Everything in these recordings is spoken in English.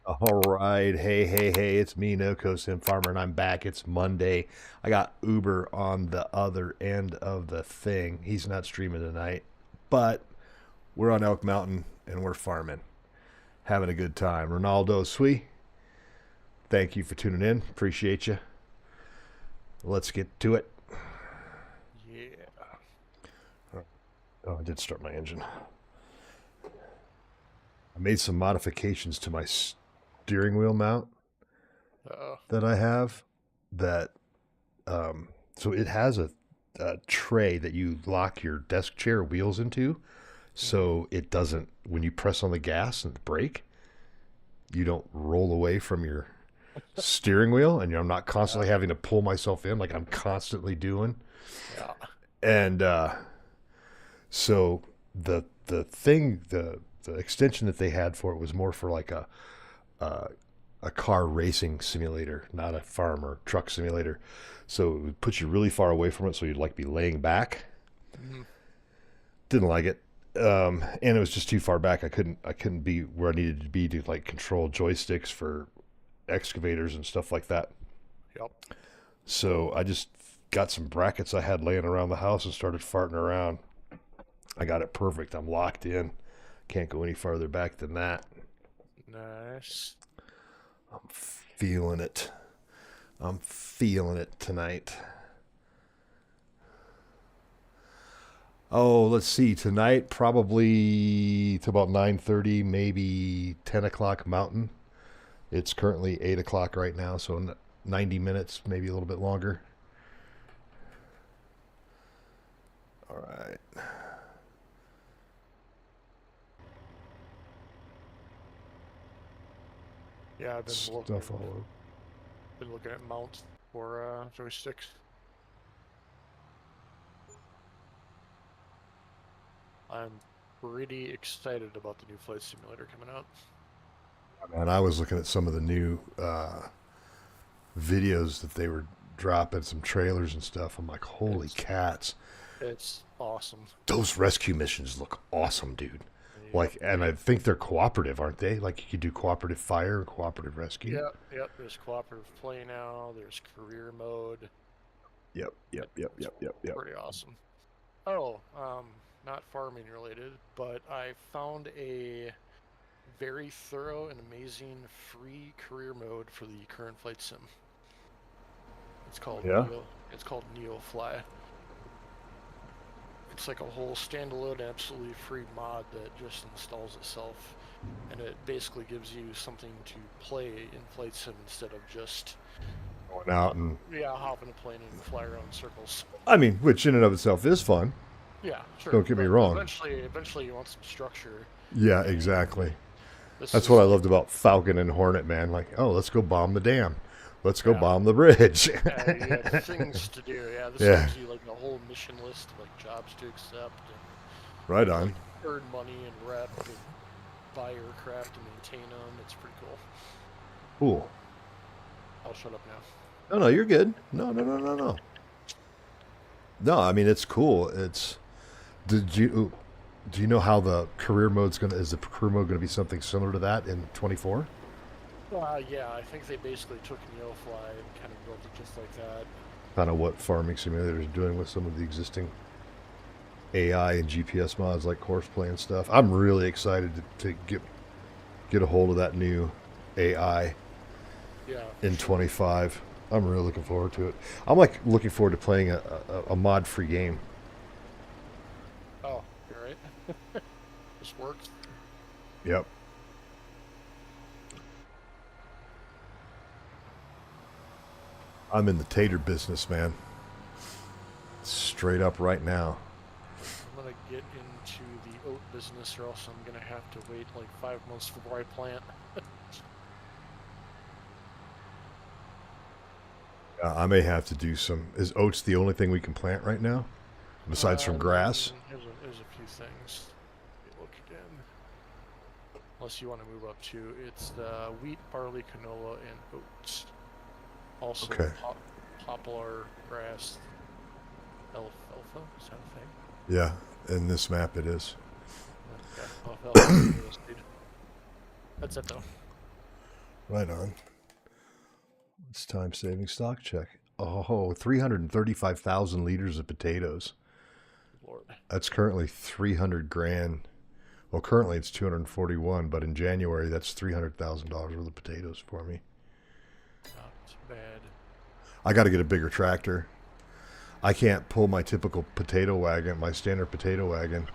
All right. Hey. It's me, NoCo Sim Farmer, and I'm back. It's Monday. I got Uber on the other end of the thing. He's not streaming tonight, but we're on Elk Mountain and we're farming, having a good time. Ronaldo Sui, thank you for tuning in. Appreciate you. Let's get to it. Yeah. Oh, I did start my engine. I made some modifications to my steering wheel mount Uh, that I have that so it has a tray that you lock your desk chair wheels into, mhm. so it doesn't, when you press on the gas and the brake, you don't roll away from your steering wheel, and I'm not Yeah. constantly having to pull myself in like I'm constantly doing. Yeah. And so the extension that they had for it was more for like a a car racing simulator, not a farm or truck simulator. So it would put you really far away from it, so you'd like be laying back. Mhm. Didn't like it, and it was just too far back. I couldn't be where I needed to be to like control joysticks for excavators and stuff like that. Yep. So I just got some brackets I had laying around the house and started farting around. I got it perfect. I'm locked in. Can't go any farther back than that. Nice. I'm feeling it. I'm feeling it tonight. Oh, let's see. Tonight, probably to about 9:30, maybe 10 o'clock Mountain. It's currently 8 o'clock right now, so 90 minutes, maybe a little bit longer. All right. Yeah, I've Stuff all over. been looking at mounts for joysticks. I'm pretty excited about the new flight simulator coming out. And I was looking at some of the new videos that they were dropping, some trailers and stuff. I'm like, holy It's cats. it's awesome. Those rescue missions look awesome, dude. Yep. Like, and I think they're cooperative, aren't they? Like, you could do cooperative fire and cooperative rescue. Yep. There's cooperative play now. There's career mode. Yep. It's Yep. pretty awesome. Oh, not farming related, but I found a very thorough and amazing free career mode for the current flight sim. It's called Yeah. Neo. It's called Neo Fly. It's like a whole standalone, absolutely free mod that just installs itself, and it basically gives you something to play in flight sim instead of just Going out and, hop in a plane and fly around in circles. I mean, which in and of itself is fun. Yeah, sure, Don't get me but wrong. eventually you want some structure, Yeah, and exactly. this That's what is I like loved about Falcon and Hornet, man. Like, oh, let's go bomb the dam. Let's go yeah. bomb the bridge. You have things to do. Yeah, this Yeah, gives you like a whole mission list of like jobs to accept and right to like on. earn money and rep and buy aircraft and maintain them. It's pretty cool. Cool. I'll shut up now. No, you're good. No. No, I mean it's cool. Did you do you know how the career mode's gonna is the career mode gonna be something similar to that in 24? Yeah, I think they basically took Neofly and kind of built it just like that. Kind of what Farming Simulator is doing with some of the existing AI and GPS mods like Courseplay and stuff. I'm really excited to get a hold of that new AI Yeah, for in sure. 25. I'm really looking forward to it. I'm like looking forward to playing a mod free game. Oh, you're right. This works. Yep. I'm in the tater business, man. Straight up right now. I'm gonna get into the oat business, or else I'm gonna have to wait like 5 months before I plant. I may have to do some. Is oats the only thing we can plant right now, besides from grass? There's a few things. Let me look again. Unless you want to move up to, it's the wheat, barley, canola, and oats. Also, Okay. poplar, grass, alfalfa. Is that a thing? Yeah, in this map it is. Okay, alfalfa. That's it though. Right on. It's time saving stock check. Oh, 335,000 liters of potatoes. Lord. That's currently 300 grand. Well, currently it's 241, but in January that's $300,000 worth of potatoes for me. Not bad. I got to get a bigger tractor. I can't pull my typical potato wagon, my standard potato wagon.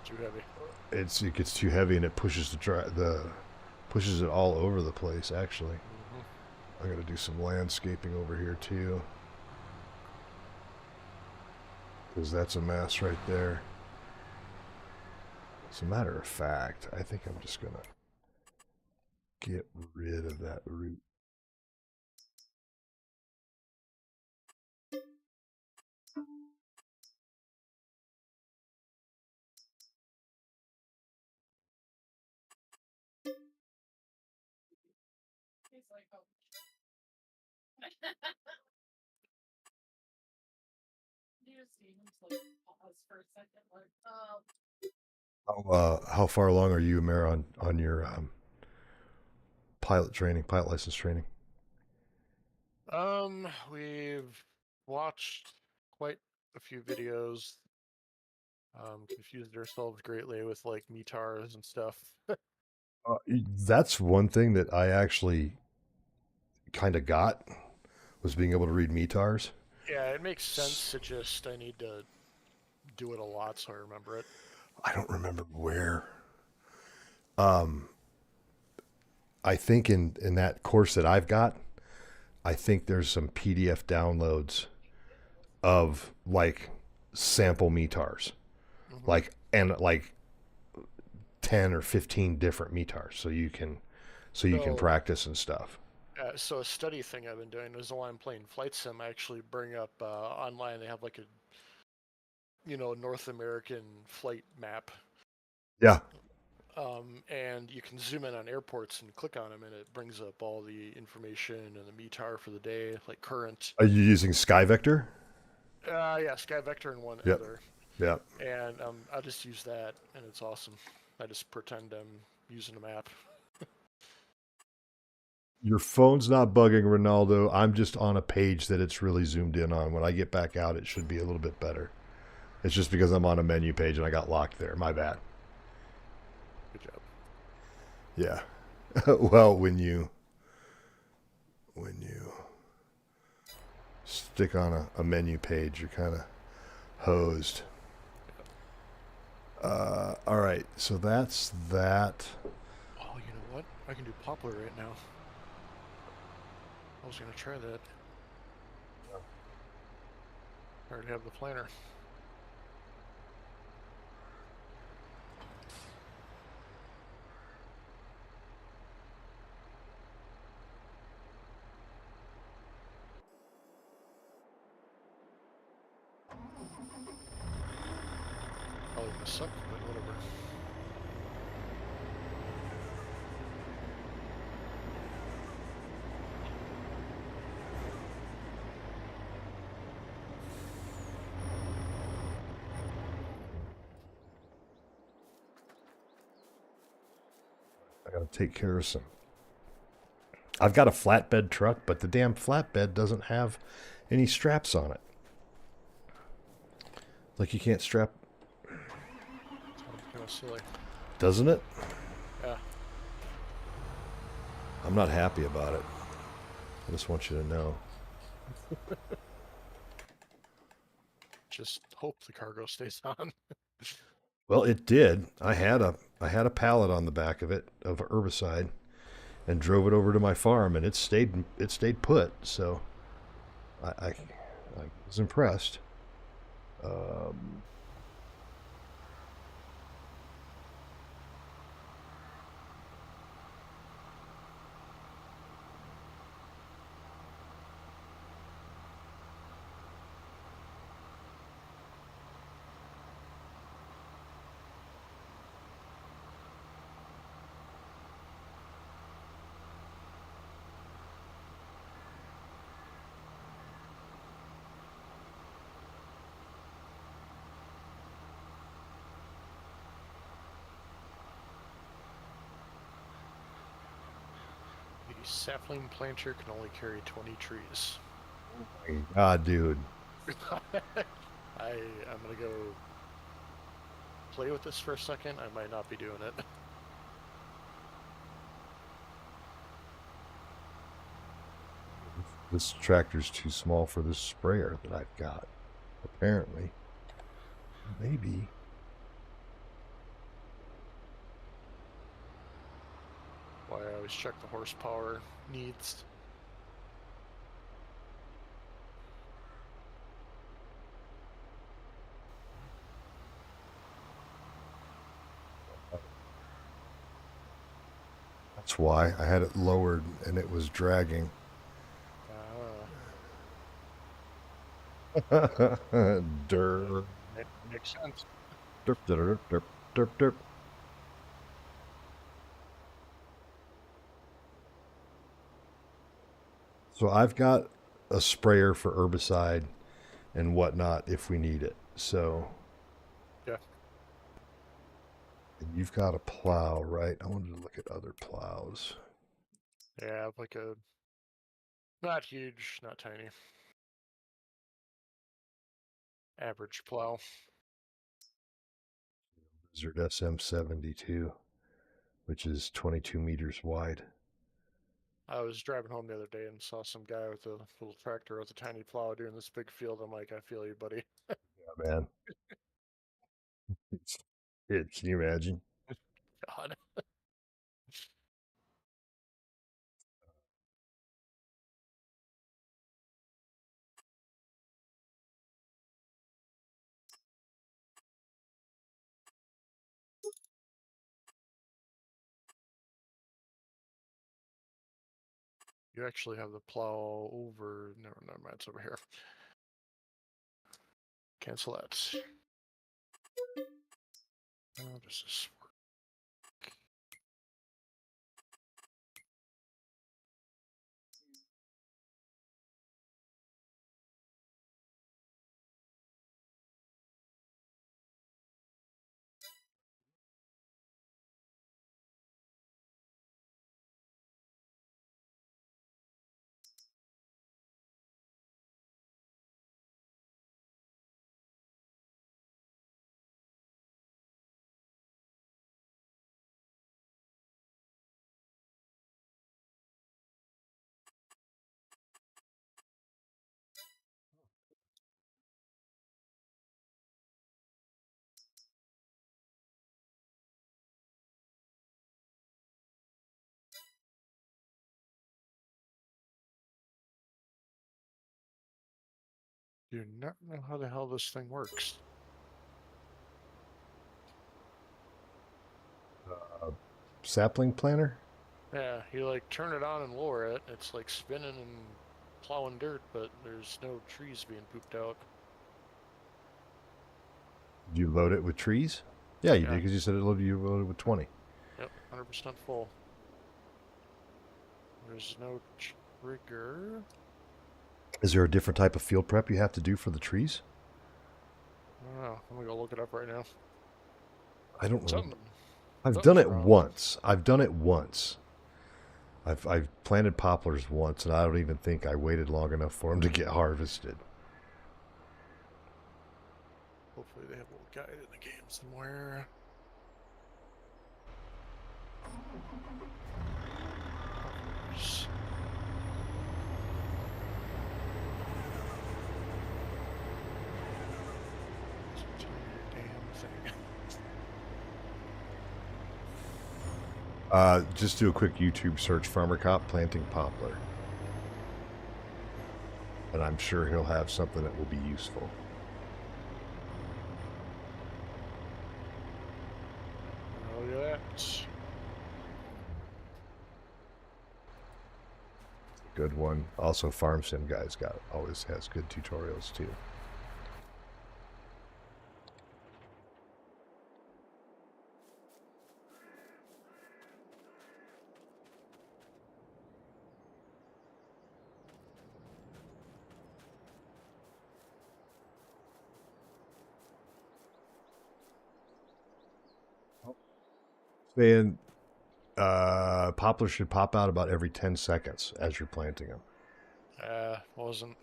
Too heavy. It gets too heavy and it pushes pushes it all over the place. Actually, I got to do some landscaping over here too, because that's a mess right there. As a matter of fact, I think I'm just gonna get rid of that root. How far along are you, Amara, on your pilot license training? We've watched quite a few videos. Confused ourselves greatly with like METARs and stuff. That's one thing that I actually kind of got, was being able to read METARs. Yeah, it makes sense. I need to do it a lot so I remember it. I don't remember where. I think in that course that I've got, I think there's some PDF downloads of like sample METARs, like 10 or 15 different METARs, so you can practice and stuff. So a study thing I've been doing is while I'm playing Flight Sim, I actually bring up online. They have like a North American flight map. Yeah. And you can zoom in on airports and click on them, and it brings up all the information and the METAR for the day, like current. Are you using SkyVector? Yeah, SkyVector and one Yep. other. Yep. And I just use that, and it's awesome. I just pretend I'm using a map. Your phone's not bugging, Ronaldo. I'm just on a page that it's really zoomed in on. When I get back out, it should be a little bit better. It's just because I'm on a menu page and I got locked there. My bad. Good job. Yeah. Well, when you stick on a menu page, you're kind of hosed. All right, so that's that. Oh, you know what? I can do poplar right now. I was gonna try that. I already have the planner. Probably gonna suck, but whatever. I got to take care of some. I've got a flatbed truck, but the damn flatbed doesn't have any straps on it. Like you can't strap. Sounds kind of silly. Doesn't it? Yeah. I'm not happy about it. I just want you to know. Just hope the cargo stays on. Well, it did. I had a pallet on the back of it of herbicide, and drove it over to my farm, and it stayed put. So I was impressed. Um, sapling planter can only carry 20 trees. God, dude. I'm gonna go play with this for a second. I might not be doing it. This tractor's too small for this sprayer that I've got. Apparently. Maybe. Why I always check the horsepower needs. That's why I had it lowered and it was dragging. Derp. Makes sense. Derp, derp, derp, derp, derp. So I've got a sprayer for herbicide and whatnot if we need it. So Yeah. and you've got a plow, right? I wanted to look at other plows. Yeah, like a not huge, not tiny. Average plow. Lizard SM72, which is 22 meters wide. I was driving home the other day and saw some guy with a little tractor with a tiny plow doing this big field. I'm like, I feel you, buddy. Yeah, man. Can you imagine? God. You actually have the plow over. Never mind, it's over here. Cancel that. How does this work? Do not know how the hell this thing works. Sapling planter? Yeah, you like turn it on and lower it. It's like spinning and plowing dirt, but there's no trees being pooped out. Did you load it with trees? Yeah, you did Yeah. because you said you loaded with 20. Yep, 100% full. There's no trigger. Is there a different type of field prep you have to do for the trees? I don't know. I'm gonna go look it up right now. I don't know. Something, I've done something's it wrong. once. I've done it once. I've planted poplars once, and I don't even think I waited long enough for them to get harvested. Hopefully they have a little guide in the game somewhere. Poplars. It's a tiny damn thing. Just do a quick YouTube search, Farmer Cop planting poplar. And I'm sure he'll have something that will be useful. Oh, look at that. Good one. Also, Farm Sim guys always has good tutorials too. Man, Poplars should pop out about every 10 seconds as you're planting them. Wasn't.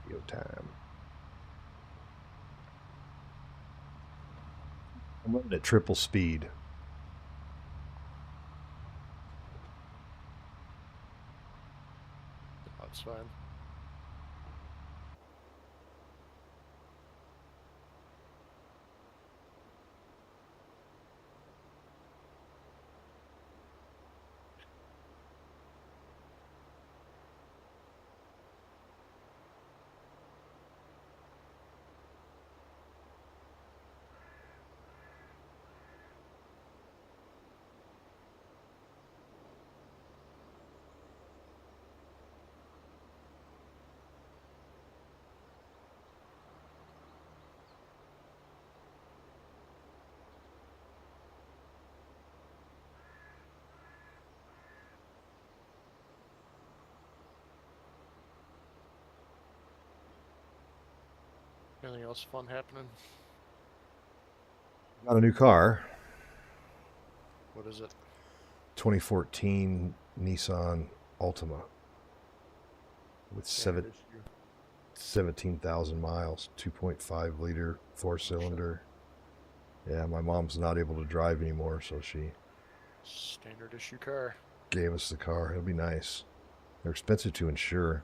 Video time. I'm running at triple speed. That's fine. Anything else fun happening? Got a new car. What is it? 2014 Nissan Altima with Standard issue. 17,000 miles, 2.5 liter, 4-cylinder. Yeah, my mom's not able to drive anymore, so she Standard issue car. gave us the car. It'll be nice. They're expensive to insure.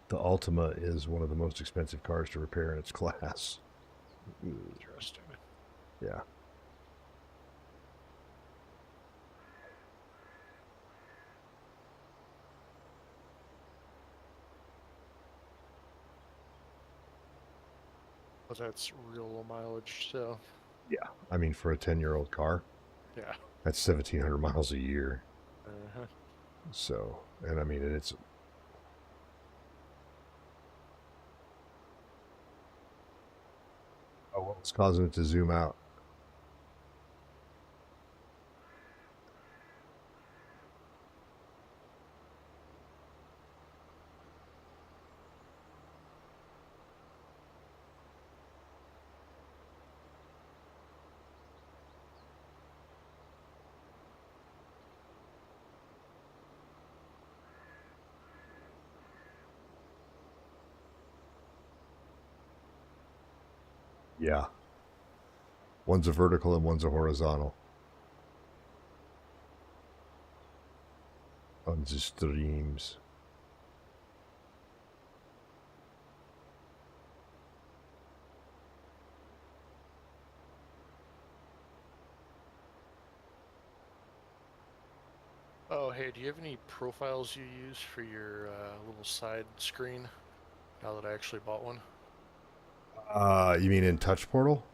The Altima is one of the most expensive cars to repair in its class. Interesting. Yeah. But that's real low mileage, so Yeah. I mean, for a 10-year-old car, yeah. that's 1,700 miles a year. Uh-huh. So, and I mean, it's what was causing it to zoom out? Yeah. One's a vertical and one's a horizontal. On the streams. Oh, hey, do you have any profiles you use for your little side screen? Now that I actually bought one. You mean in Touch Portal?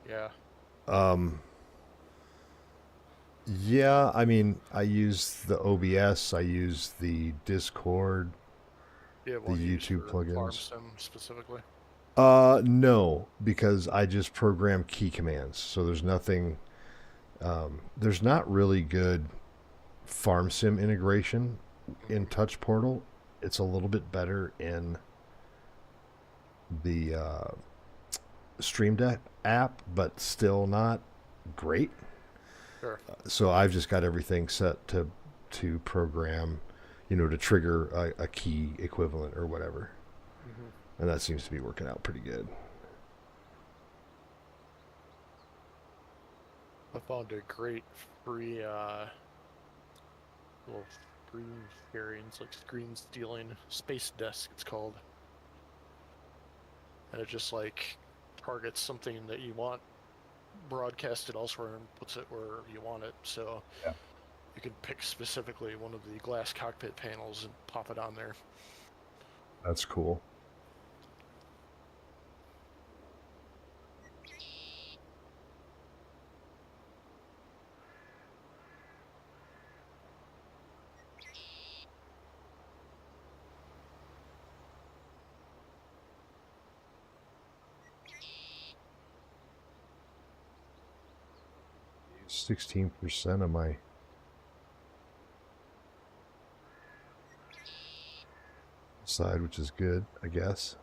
Yeah. Um, yeah, I mean, I use the OBS, I use the Discord, Do you have the one you use YouTube for Farm plugins. Sim specifically? No, because I just program key commands. So there's not really good farm sim integration in Mm-hmm. Touch Portal. It's a little bit better in the Stream Deck app, but still not great. Sure. So I've just got everything set to program, to trigger a key equivalent or whatever, Mm-hmm. and that seems to be working out pretty good. I found a great free little screen sharing. It's like screen stealing. Space Desk, it's called. And it just like targets something that you want broadcast it elsewhere and puts it where you want it. So Yeah. you can pick specifically one of the glass cockpit panels and pop it on there. That's cool. Use 16% of my side, which is good, I guess.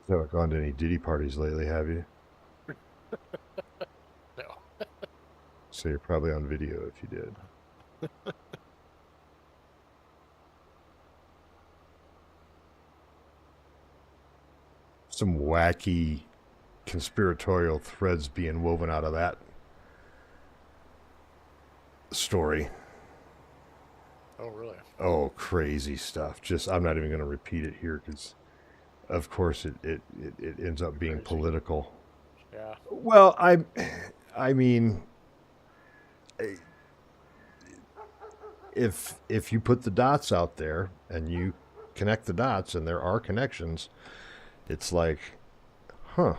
You haven't gone to any Diddy parties lately, have you? No. So you're probably on video if you did. Some wacky conspiratorial threads being woven out of that story. Oh, really? Oh, crazy stuff. Just, I'm not even going to repeat it here because, of course, it ends up being Crazy. political. Yeah. Well, I mean, if you put the dots out there and you connect the dots and there are connections, it's like, huh.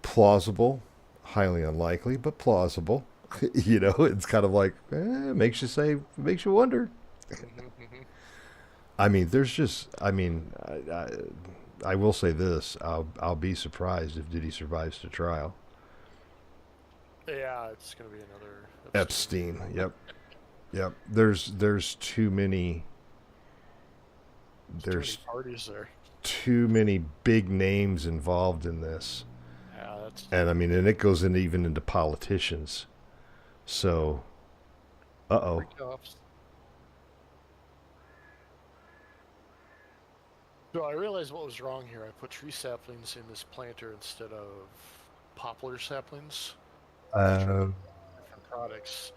Plausible, highly unlikely, but plausible. It's kind of like, makes you wonder. I mean, there's just, I will say this: I'll be surprised if Diddy survives to trial. Yeah, it's gonna be another Epstein. Yep. There's too many. Too many There's parties there. too many big names involved in this, Yeah, that's. and I mean, and it goes into even into politicians. So, uh-oh. So I realized what was wrong here. I put tree saplings in this planter instead of poplar saplings. Um, Different products.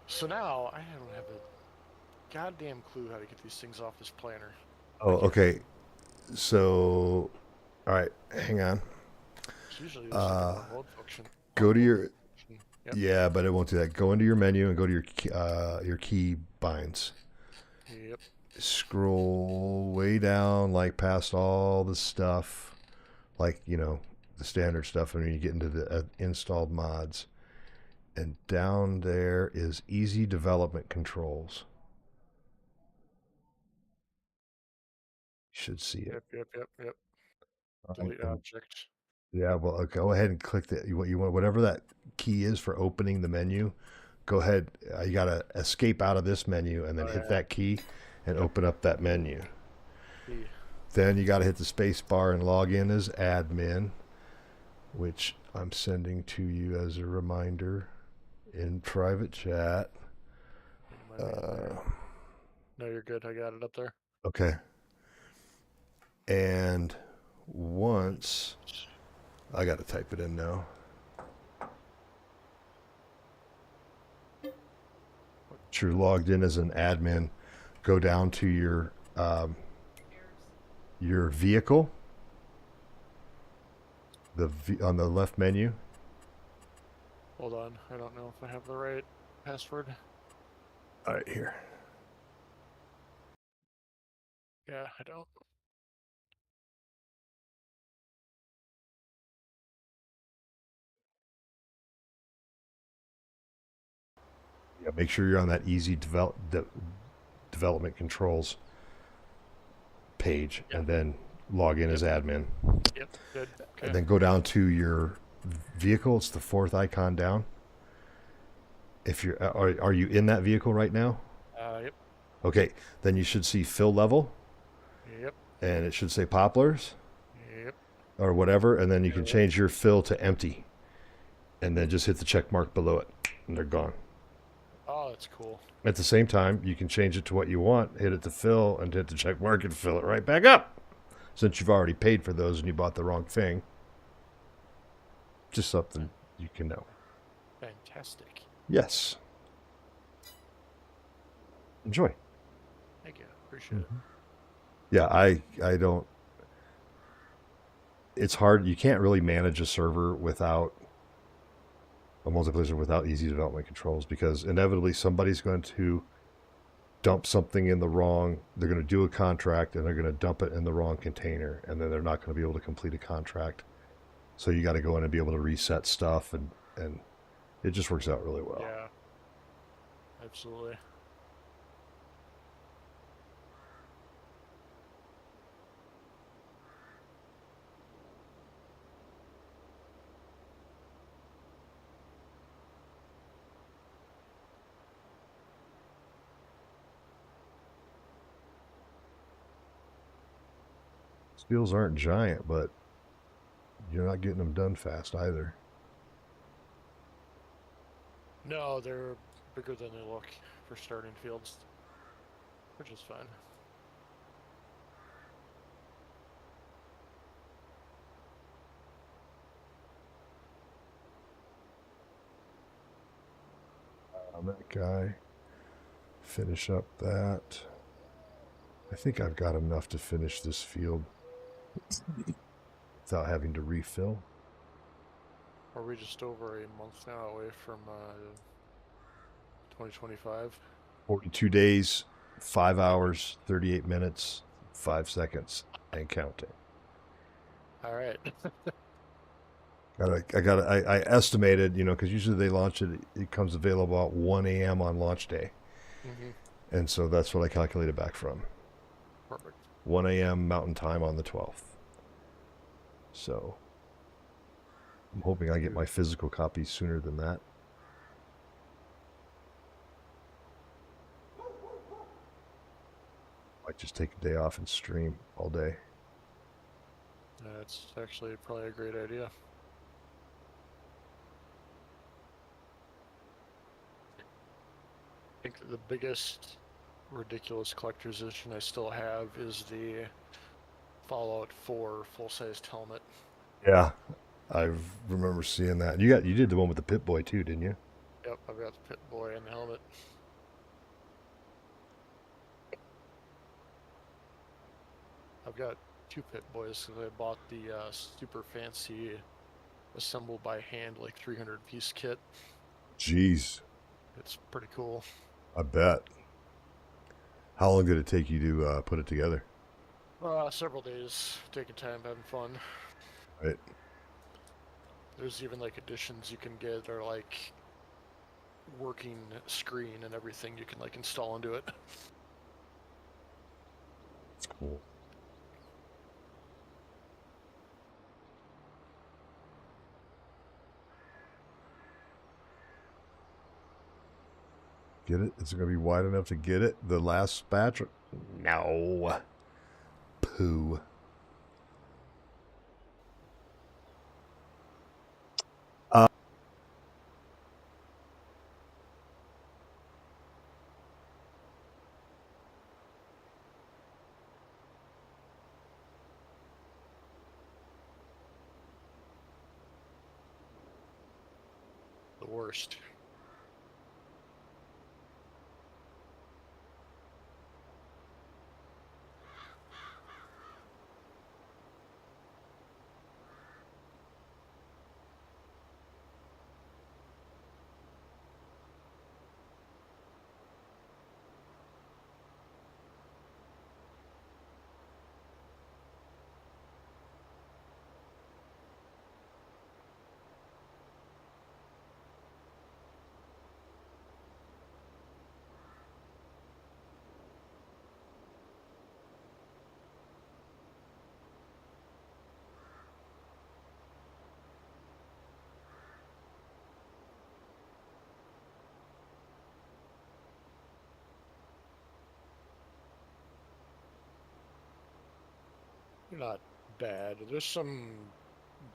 So now I don't have a goddamn clue how to get these things off this planter. oh, okay. So, all right, hang on. It's usually there's like a remote function. Go to your Yep. Yeah, but it won't do that. Go into your menu and go to your key binds. Yep. Scroll way down, like past all the stuff, like the standard stuff, and then you get into the installed mods, and down there is easy development controls. You should see it. Yep. All right, Delete object. yeah, well, okay, go ahead and click that. What you want, whatever that key is for opening the menu. Go ahead. You got to escape out of this menu and then hit that key and open up that menu. Then you got to hit the space bar and log in as admin, which I'm sending to you as a reminder in private chat. No, you're good. I got it up there. Okay. And once I got to type it in now. Once you're logged in as an admin, go down to your vehicle, on the left menu. Hold on, I don't know if I have the right password. All right, here. Yeah, I don't. Yeah, make sure you're on that easy development controls page, and then log in as admin. Yep, good. Okay. And then go down to your vehicle. It's the fourth icon down. If you're, are you in that vehicle right now? Yep. Okay, then you should see fill level. Yep. And it should say poplars. Yep. Or whatever, and then you can change your fill to empty, and then just hit the check mark below it, and they're gone. Oh, that's cool. At the same time, you can change it to what you want, hit it to fill, and hit the check mark and fill it right back up. Since you've already paid for those and you bought the wrong thing. Just something you can know. Fantastic. Yes. Enjoy. Thank you. Appreciate it. Yeah, I don't. It's hard. You can't really manage a server without a multiplayer without easy development controls, because inevitably somebody's going to dump something in the wrong. They're going to do a contract and they're going to dump it in the wrong container, and then they're not going to be able to complete a contract. So you got to go in and be able to reset stuff, and it just works out really well. Yeah. Absolutely. Fields aren't giant, but you're not getting them done fast either. No, they're bigger than they look for starting fields, which is fine. That guy. Finish up that. I think I've got enough to finish this field without having to refill. Are we just over a month now away from 2025? 42 days, 5 hours, 38 minutes, 5 seconds, and counting. All right. I estimated, because usually they launch it, it comes available at 1 a.m. on launch day. Mm-hmm. And so that's what I calculated back from. Perfect. 1 a.m. Mountain Time on the 12th. So I'm hoping I get my physical copy sooner than that. Might just take a day off and stream all day. That's actually probably a great idea. I think the biggest ridiculous collector's edition I still have is the Fallout 4 full-sized helmet. Yeah, I remember seeing that. You did the one with the Pip-Boy too, didn't you? Yep, I've got the Pip-Boy and the helmet. I've got 2 Pip-Boys because I bought the super fancy assembled by hand, like 300-piece kit. Jeez. It's pretty cool. I bet. How long did it take you to put it together? Several days, taking time, having fun. Right. There's even like additions you can get, or like working screen and everything you can like install into it. It's cool. Get it? Is it going to be wide enough to get it? The last batch? No. Poo. The worst. You're not bad. There's some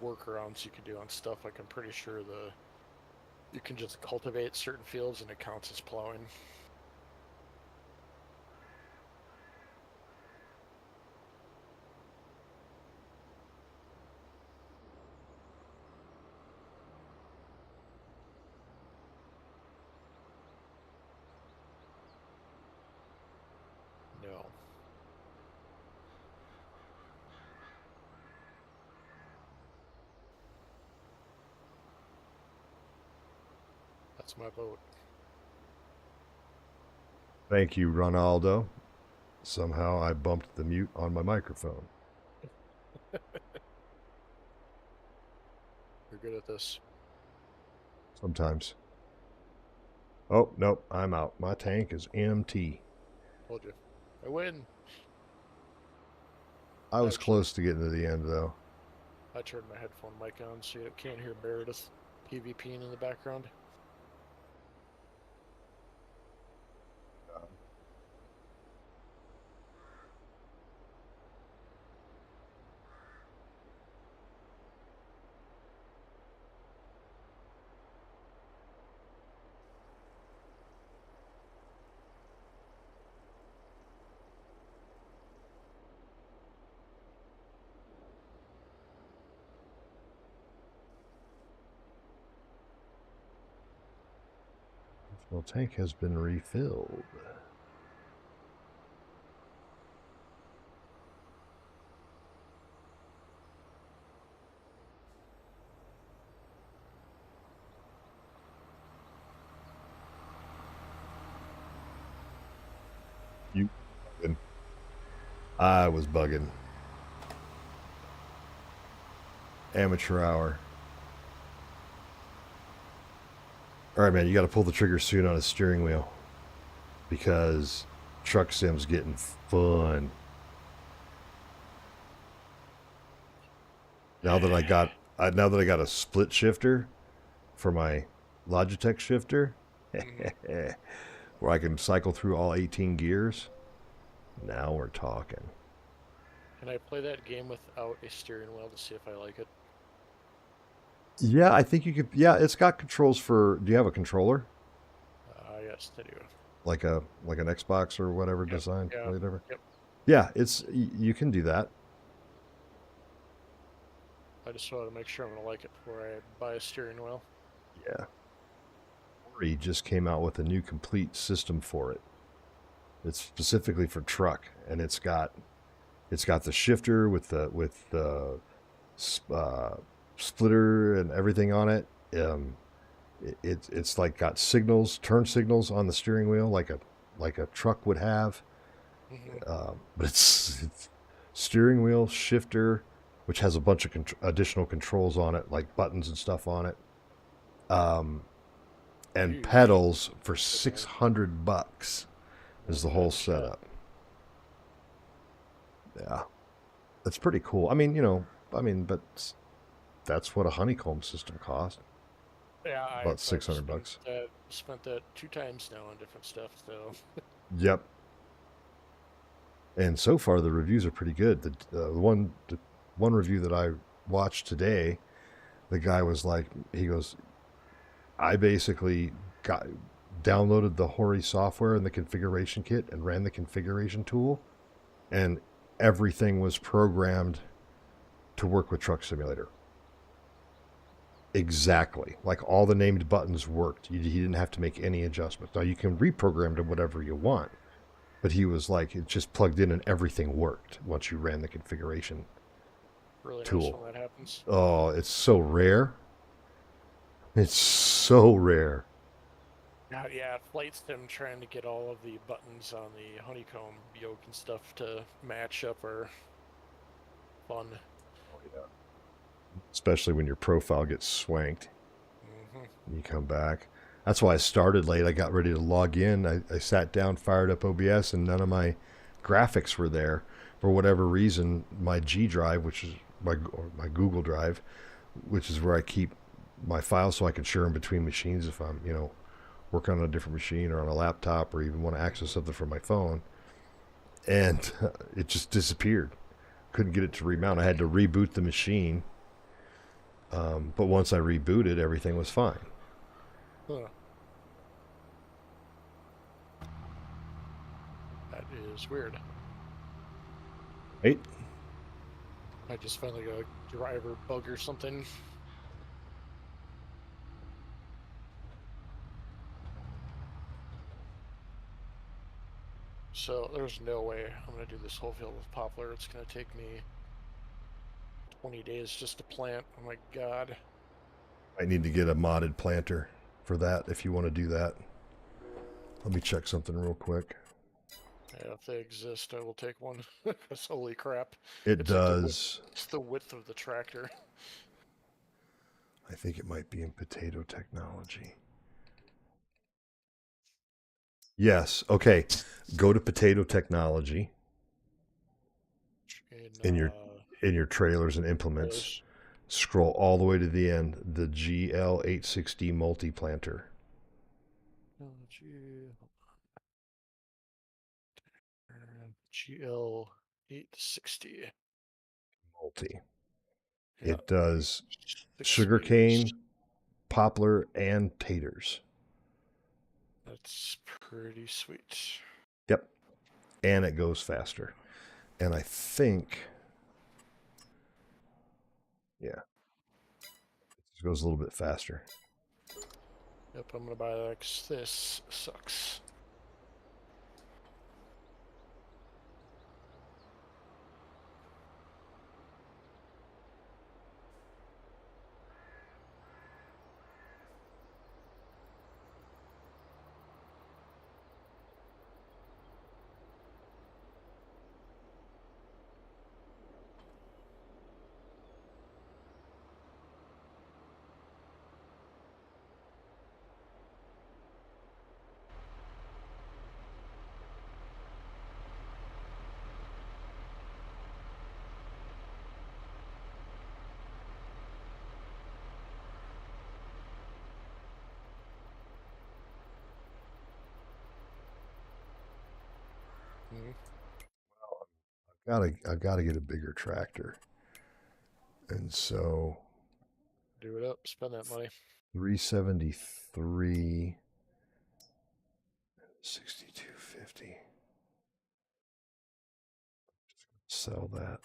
workarounds you can do on stuff. Like I'm pretty sure you can just cultivate certain fields and it counts as plowing. No. That's my vote. Thank you, Ronaldo. Somehow I bumped the mute on my microphone. You're good at this. Sometimes. Oh, nope, I'm out. My tank is empty. Told you. I win. I was Actually, close to getting to the end, though. I turned my headphone mic on so you can't hear Meredith PvPing in the background. Well, tank has been refilled. You bugging. I was bugging. Amateur hour. All right, man, you got to pull the trigger soon on a steering wheel because truck sim's getting fun. Now that I got a split shifter for my Logitech shifter, where I can cycle through all 18 gears. Now we're talking. Can I play that game without a steering wheel to see if I like it? Yeah, I think you could. Yeah, it's got controls for. Do you have a controller? Yes, I do. Like an Xbox or whatever Yep. design, Yeah. whatever. Yep. Yeah, you can do that. I just wanted to make sure I'm going to like it before I buy a steering wheel. Yeah. Ori just came out with a new complete system for it. It's specifically for truck, and it's got the shifter with the splitter and everything on it. It's like got turn signals on the steering wheel, like a truck would have. But it's steering wheel, shifter, which has a bunch of additional controls on it, like buttons and stuff on it, and pedals for $600 is the whole setup. Yeah, that's pretty cool. I mean, but that's what a honeycomb system cost. Yeah, about $600. Spent that 2 times now on different stuff. So. Yep. And so far the reviews are pretty good. The one review that I watched today, the guy was like, he goes, I basically downloaded the Hori software and the configuration kit and ran the configuration tool, and everything was programmed to work with Truck Simulator. Exactly. Like all the named buttons worked. He didn't have to make any adjustments. Now you can reprogram to whatever you want, but he was like, it just plugged in and everything worked once you ran the configuration tool. Nice when that happens. Oh, it's so rare. It's so rare. Yeah, Flight Sim trying to get all of the buttons on the honeycomb yoke and stuff to match up are fun. Oh, yeah. Especially when your profile gets swanked. Mm-hmm. You come back. That's why I started late. I got ready to log in. I sat down, fired up OBS, and none of my graphics were there. For whatever reason, my G drive, which is my Google Drive, which is where I keep my files so I can share them between machines if I'm, working on a different machine or on a laptop or even want to access something from my phone. And it just disappeared. Couldn't get it to remount. I had to reboot the machine. But once I rebooted, everything was fine. Huh. That is weird. Right? I just found like a driver bug or something. So there's no way I'm going to do this whole field with poplar. It's going to take me 20 days just to plant. Oh my god. I need to get a modded planter for that if you want to do that. Let me check something real quick. Yeah, if they exist, I will take one. Because holy crap. It It's does. Like it's the width of the tractor. I think it might be in potato technology. Yes. Okay. Go to potato technology in your trailers and implements. Scroll all the way to the end. The GL860 multi-planter. GL860 multi. Yeah. It does sugarcane, poplar, and taters. That's pretty sweet. Yep. And it goes faster. And I think, yeah, it goes a little bit faster. Yep, I'm going to buy that 'cause this sucks. I gotta get a bigger tractor. And so Do it up, spend that money. 373 6250. Sell that.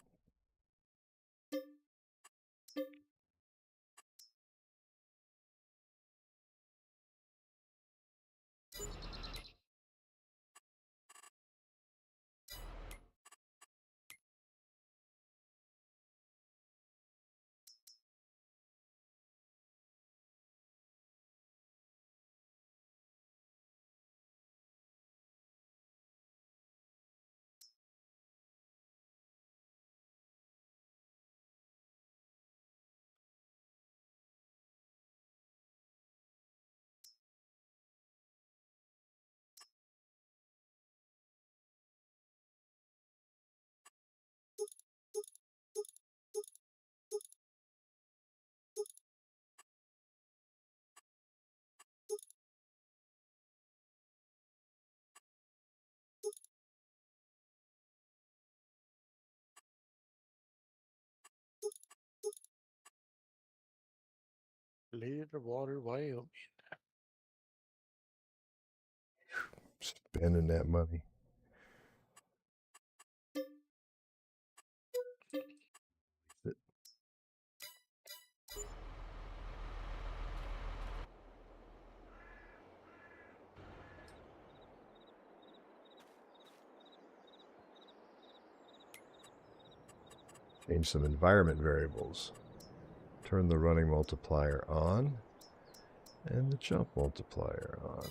Clearwater, Wyoming. Spending that money. Change some environment variables. Turn the running multiplier on and the jump multiplier on.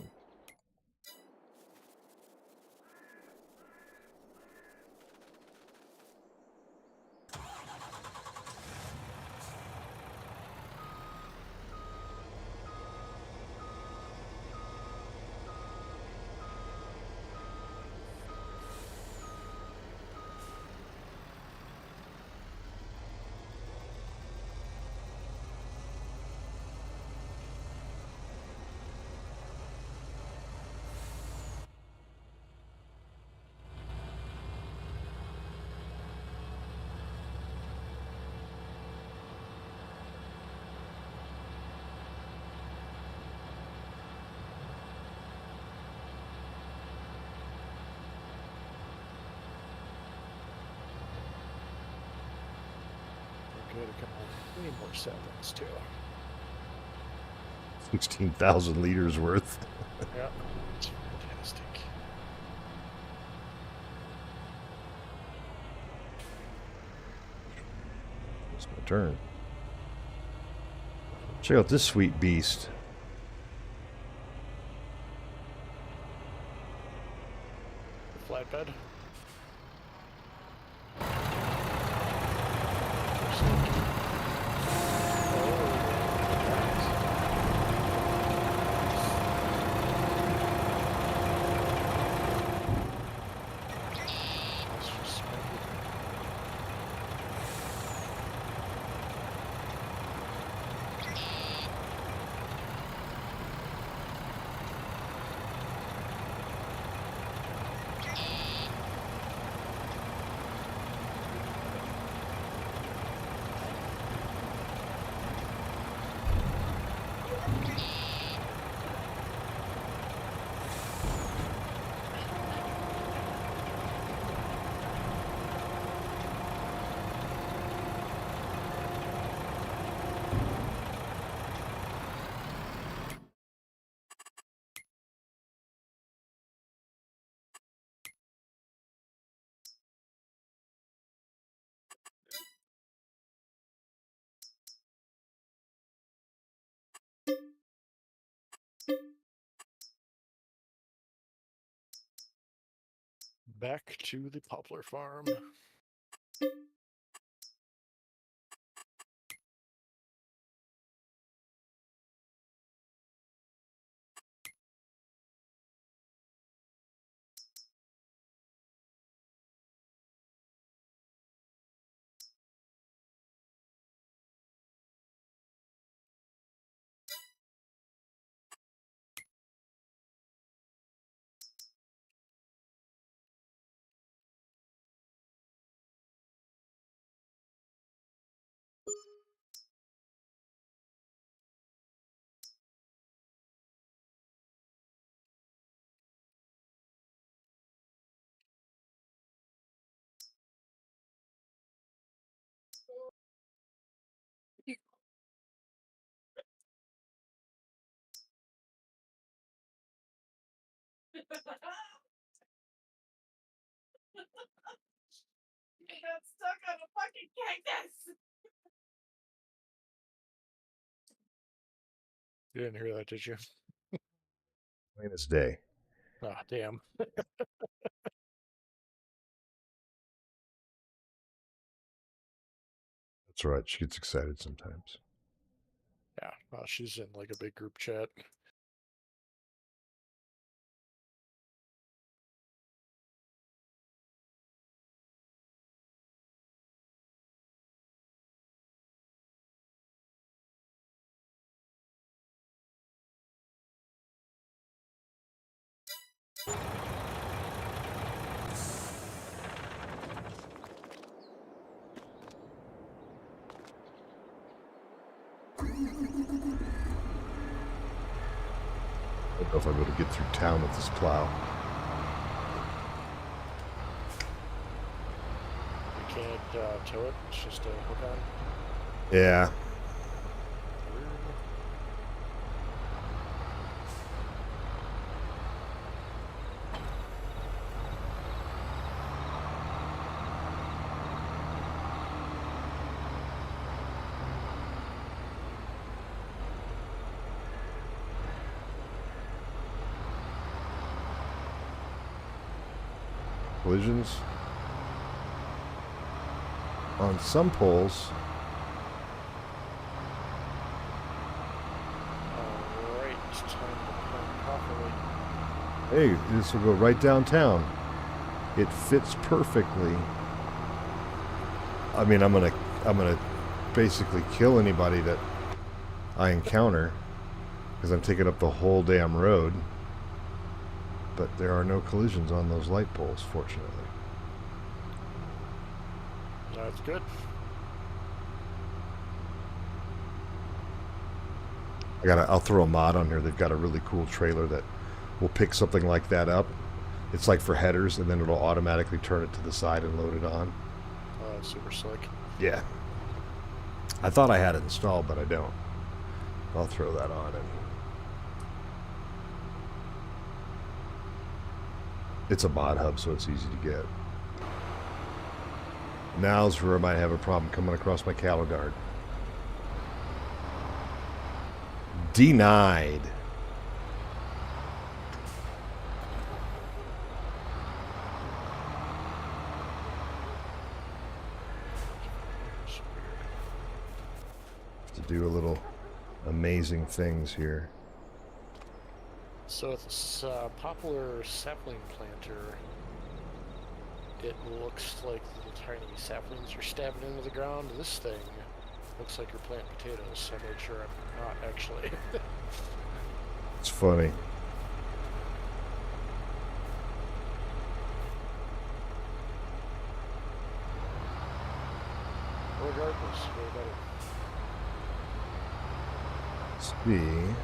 Good, it can hold way more saplings too. 16,000 liters worth. Yeah, it's fantastic. turn. Check out this sweet beast. Flatbed. Back to the poplar farm. I got stuck on a fucking cactus. You didn't hear that, did you? Plainest day. Ah, damn. That's right. She gets excited sometimes. Yeah, she's in like a big group chat. I don't know if I'm able to get through town with this plow. You can't tow it, it's just a hook on. Yeah. Collisions on some poles. Alright, it's time to plan properly. Hey, this will go right downtown. It fits perfectly. I mean, I'm gonna basically kill anybody that I encounter because I'm taking up the whole damn road. But there are no collisions on those light poles, fortunately. That's good. I'll throw a mod on here. They've got a really cool trailer that will pick something like that up. It's like for headers, and then it'll automatically turn it to the side and load it on. Oh, that's super slick. Yeah. I thought I had it installed, but I don't. I'll throw that on and it's a mod hub, so it's easy to get. Now's where I might have a problem coming across my cattle guard. Denied. To do a little amazing things here. So it's poplar sapling planter. It looks like little tiny saplings you're stabbing into the ground. This thing looks like you're planting potatoes, so I made sure I'm not actually. It's funny. Regardless, way better. Let's see.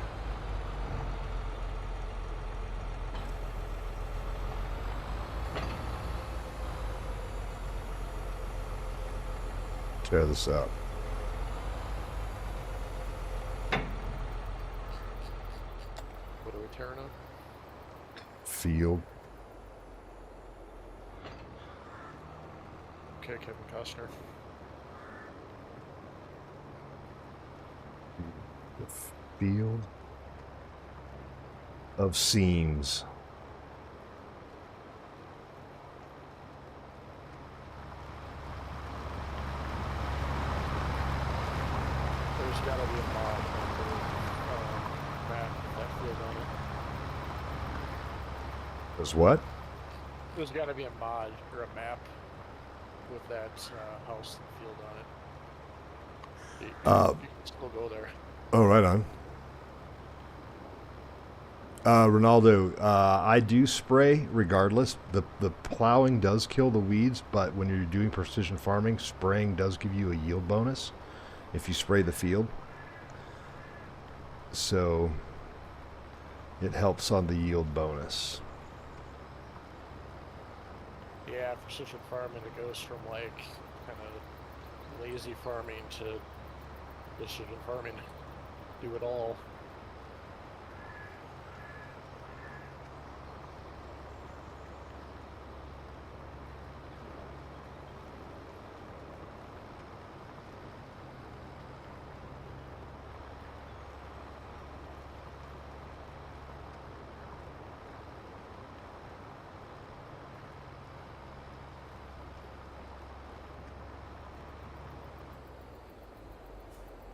Tear this up. What are we tearing up? Field. Okay, Kevin Costner. The field of seams. There's gotta be a mod on the map with that field on it. There's what? There's gotta be a mod or a map with that house and field on it. You can still go there. Oh, right on. Ronaldo, I do spray regardless. The plowing does kill the weeds, but when you're doing precision farming, spraying does give you a yield bonus if you spray the field. So it helps on the yield bonus. Yeah, precision farming, it goes from like kind of lazy farming to precision farming. Do it all.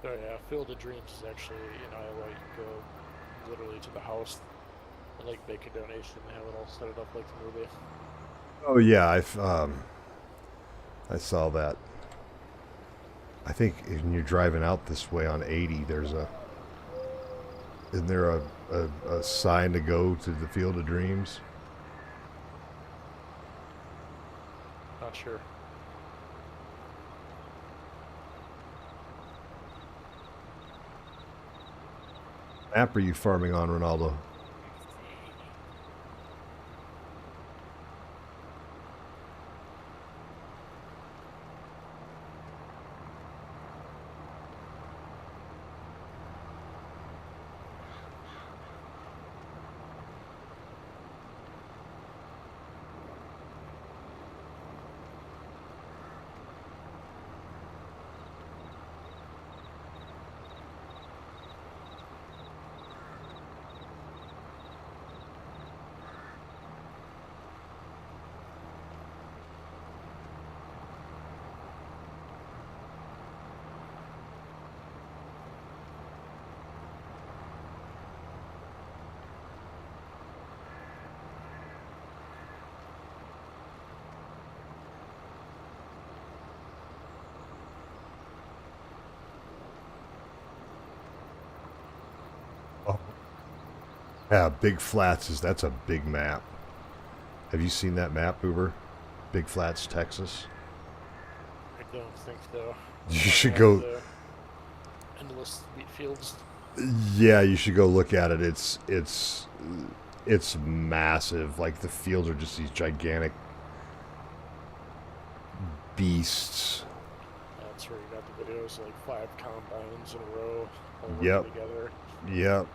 Oh yeah, Field of Dreams is actually, I like go literally to the house and like make a donation and have it all set it up like the movie. Oh yeah, I saw that. I think when you're driving out this way on 80, isn't there a sign to go to the Field of Dreams? Not sure. App are you farming on, Ronaldo? Oh. Yeah, Big Flats that's a big map. Have you seen that map, Uber? Big Flats, Texas. I don't think so. You should go. Endless wheat fields. Yeah, you should go look at it. It's massive. Like the fields are just these gigantic beasts. That's where you got the videos, like 5 combines in a row, all Yep. working together. Yep.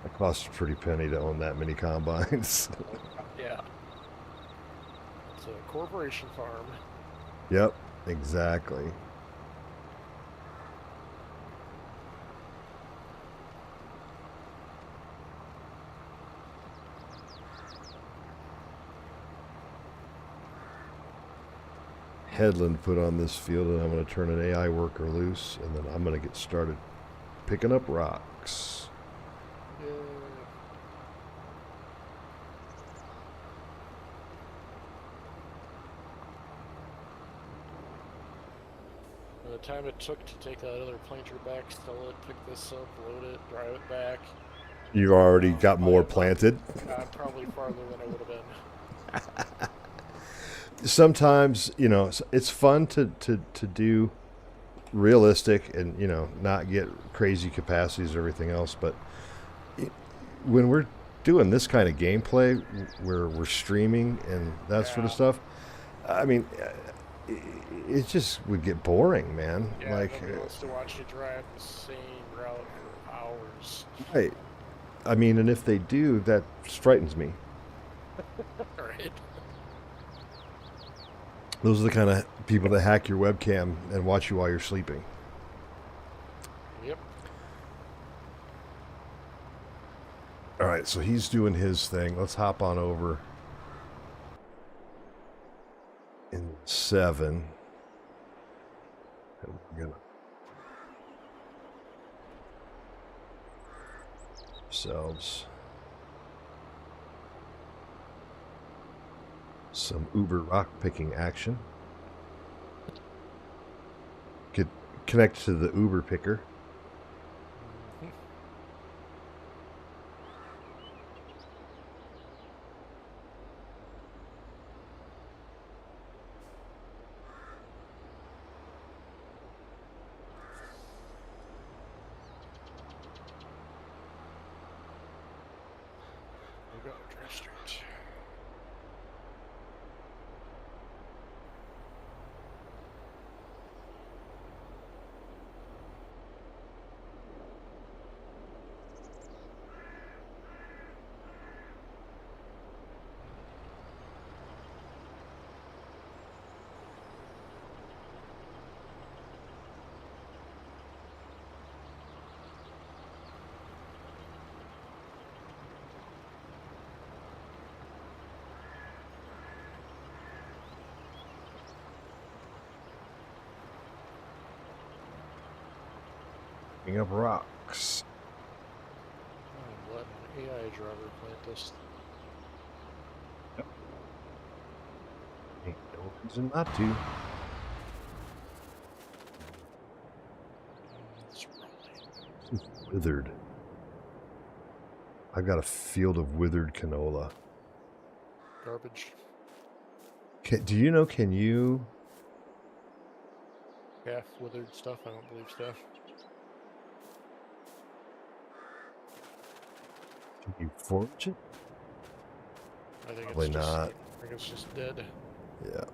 That costs a pretty penny to own that many combines. Yeah. It's a corporation farm. Yep, exactly. Headland put on this field, and I'm going to turn an AI worker loose, and then I'm going to get started picking up rocks. Yeah. By the time it took to take that other planter back, sell it, pick this up, load it, drive it back, You already got more planted. I'm probably farther than I would have been. Sometimes, you know, it's fun to do realistic and, you know, not get crazy capacities or everything else. But when we're doing this kind of gameplay, where we're streaming and that sort of stuff, I mean, it just would get boring, man. Yeah, like, nobody wants to watch you drive the same route for hours. right. I mean, and if they do, that frightens me. Right. Those are the kind of people that hack your webcam and watch you while you're sleeping. Yep. All right, so he's doing his thing. Let's hop on over in 7. And we're gonna ourselves some Uber rock picking action. Get connect to the Uber picker. We'll go drive straight. Picking up rocks. I'm letting an AI driver plant this. Ain't no reason not to. It's rolling. Withered. I've got a field of withered canola. Garbage. Do you know, can you... Half withered stuff, I don't believe so. Can you forage it? I think Probably it's just, not. I think it's just dead. Yeah.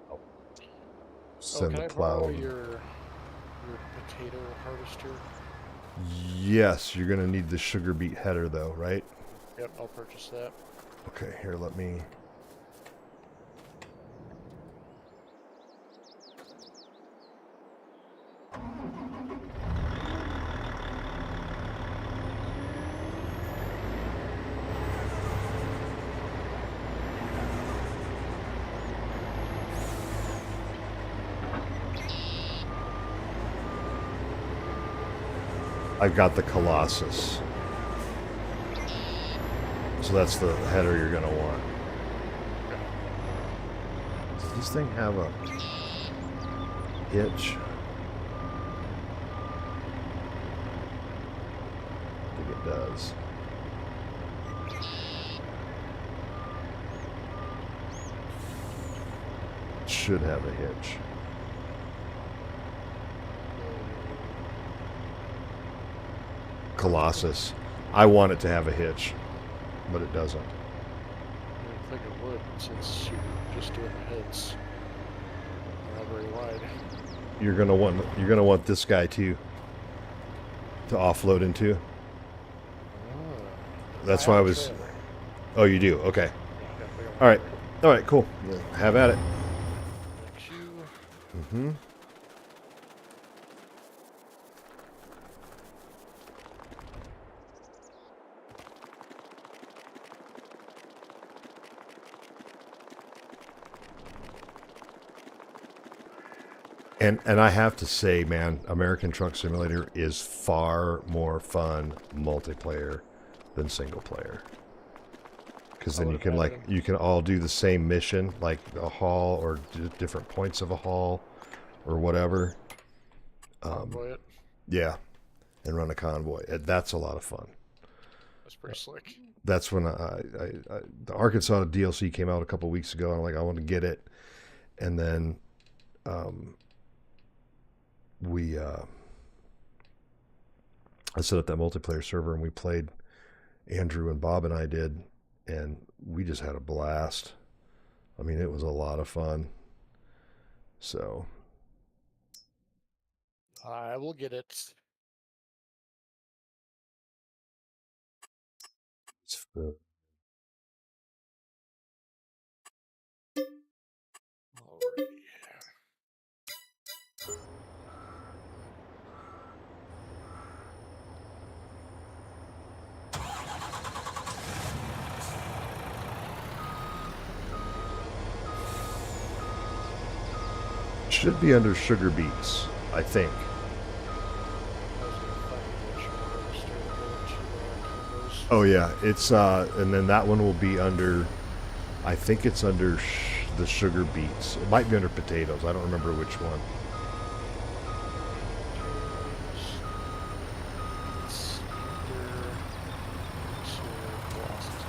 I'll send can the I borrow cloud. your potato harvester? Yes, you're gonna need the sugar beet header though, right? Yep, I'll purchase that. Okay, here, let me... I've got the Colossus. So that's the header you're going to want. Does this thing have a hitch? I think it does. It should have a hitch. Colossus. I want it to have a hitch, but it doesn't. I think it would, since you're just doing the heads. Not very wide. You're gonna want this guy too to offload into. That's I why I have a was. trailer. Oh, you do. Okay. Yeah, we got one All right. trailer. All right. Cool. Have at it. Thank you. Mm-hmm. And I have to say, man, American Truck Simulator is far more fun multiplayer than single player. Because then I you would can imagine. you can all do the same mission, like a haul or different points of a haul or whatever. Convoy it. Yeah, and run a convoy. That's a lot of fun. That's pretty slick. That's when the Arkansas DLC came out a couple weeks ago. And I'm like, I want to get it, and then we I set up that multiplayer server and we played. Andrew and Bob and I did, and we just had a blast. I mean, it was a lot of fun. So I will get it. it's Alrighty. should be under sugar beets, I think. I was gonna find the actual register and go into combos. Oh yeah, it's and then that one will be under. I think it's under the sugar beets. It might be under potatoes. I don't remember which one. It's under mixer velocity.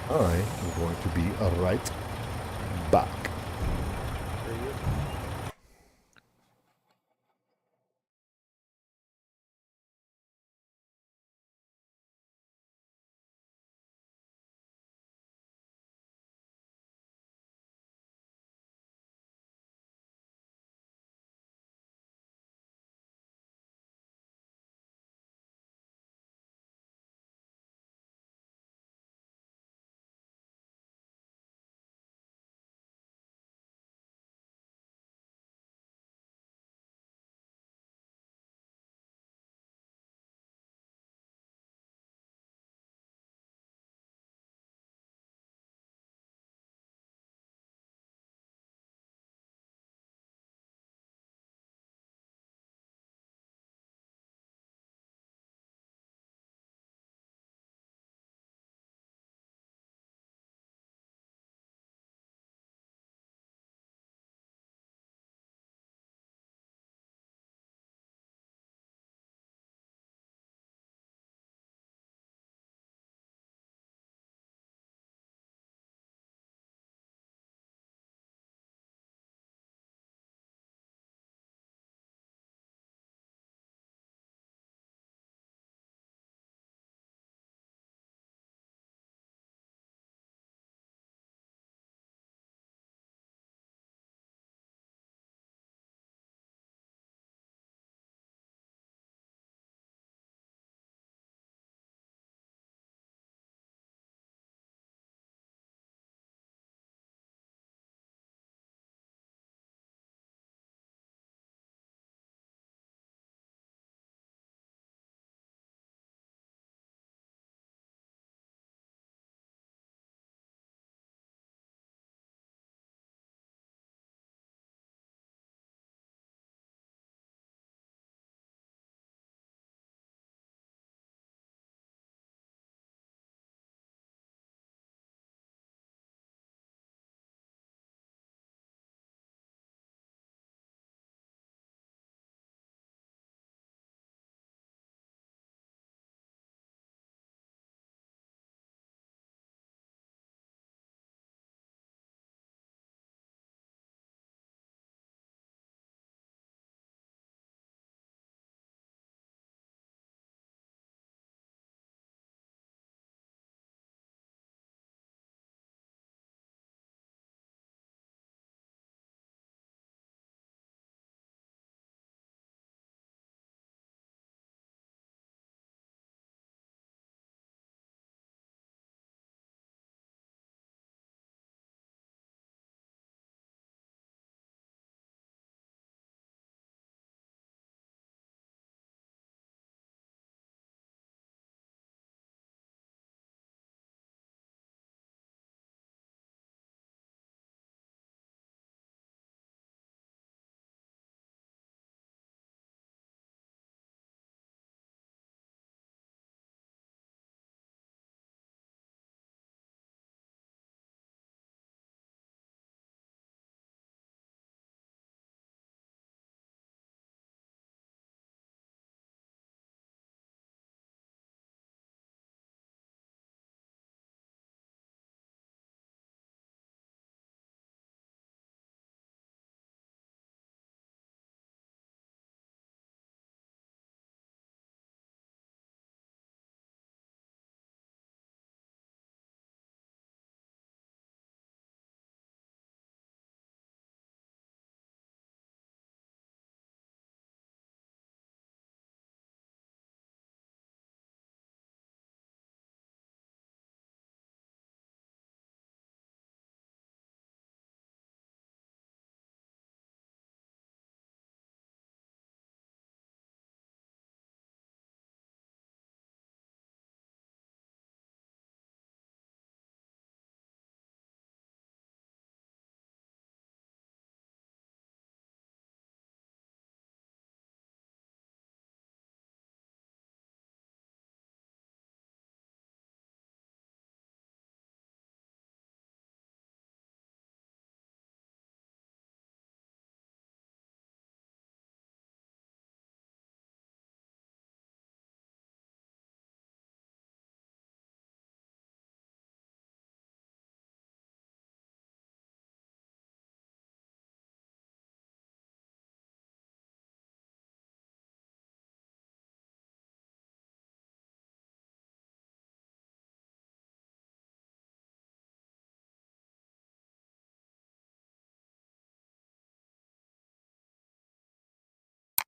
I am going to be right back.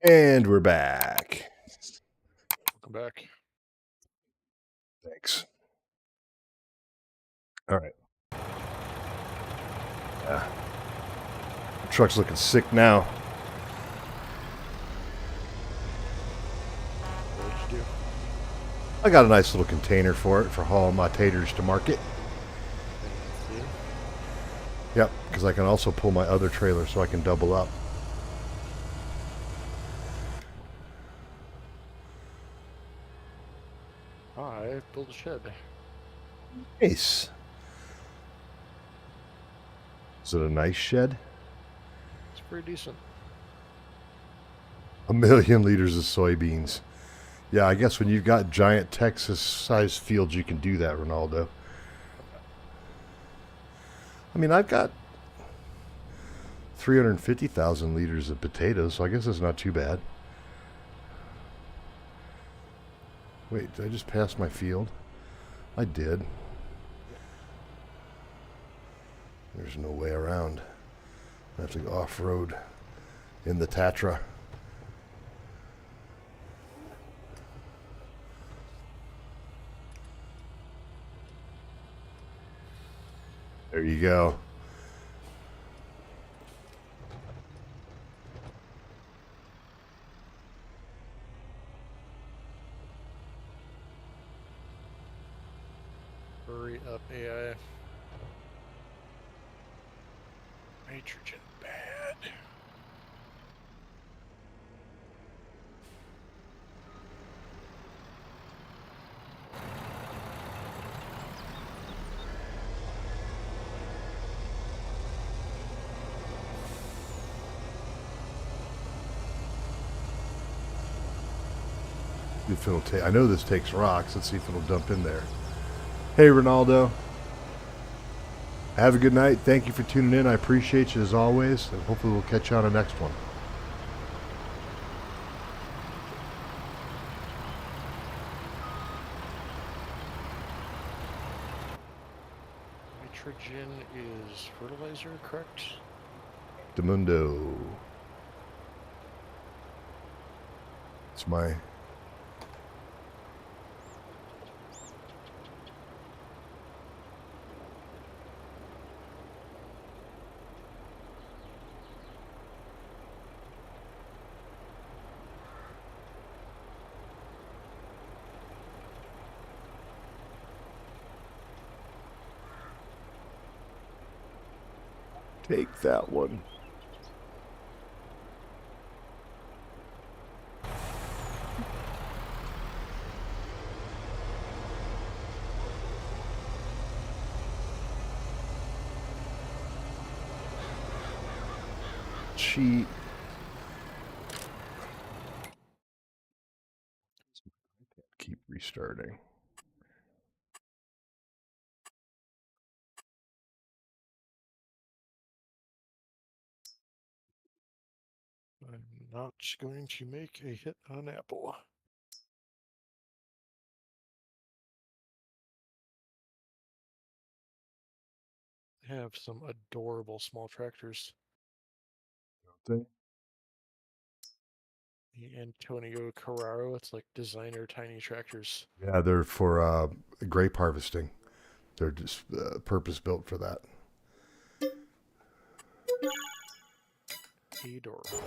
And we're back. Welcome back. Thanks. All right. Yeah. The truck's looking sick now. What did you do? I got a nice little container for it for hauling my taters to market. Fancy. Yep, because I can also pull my other trailer so I can double up. I built a shed. Nice. Is it a nice shed? It's pretty decent. 1 million liters of soybeans. Yeah, I guess when you've got giant Texas-sized fields, you can do that, Ronaldo. I mean, I've got 350,000 liters of potatoes, so I guess it's not too bad. Wait, did I just pass my field? I did. There's no way around. I have to go off-road in the Tatra. There you go. Hurry up, AI. Nitrogen bad. If it'll take, I know this takes rocks. Let's see if it'll dump in there. Hey, Ronaldo. Have a good night. Thank you for tuning in. I appreciate you as always. And hopefully we'll catch you on the next one. Nitrogen is fertilizer, correct? Demundo. It's my... Take that one. Cheat. Keep restarting. I'm not going to make a hit on Apple. They have some adorable small tractors. Don't The Antonio Carraro, it's like designer tiny tractors. they? Yeah, they're for grape harvesting. They're just purpose built for that. Adorable.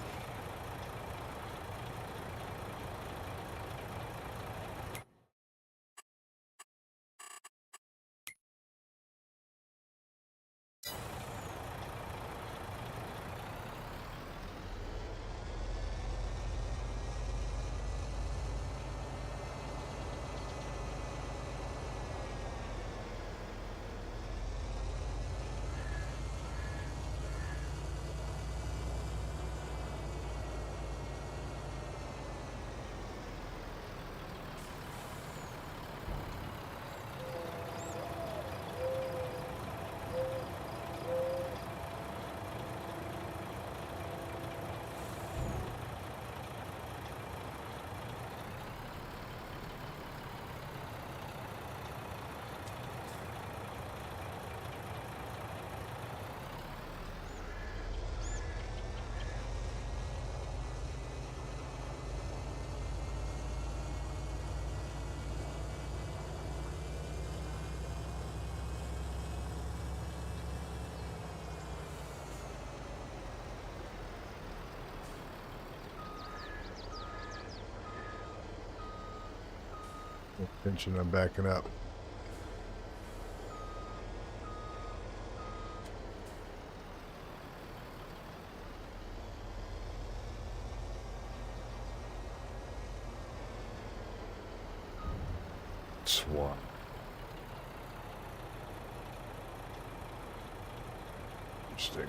Attention, I'm backing up. SWAT. Interesting.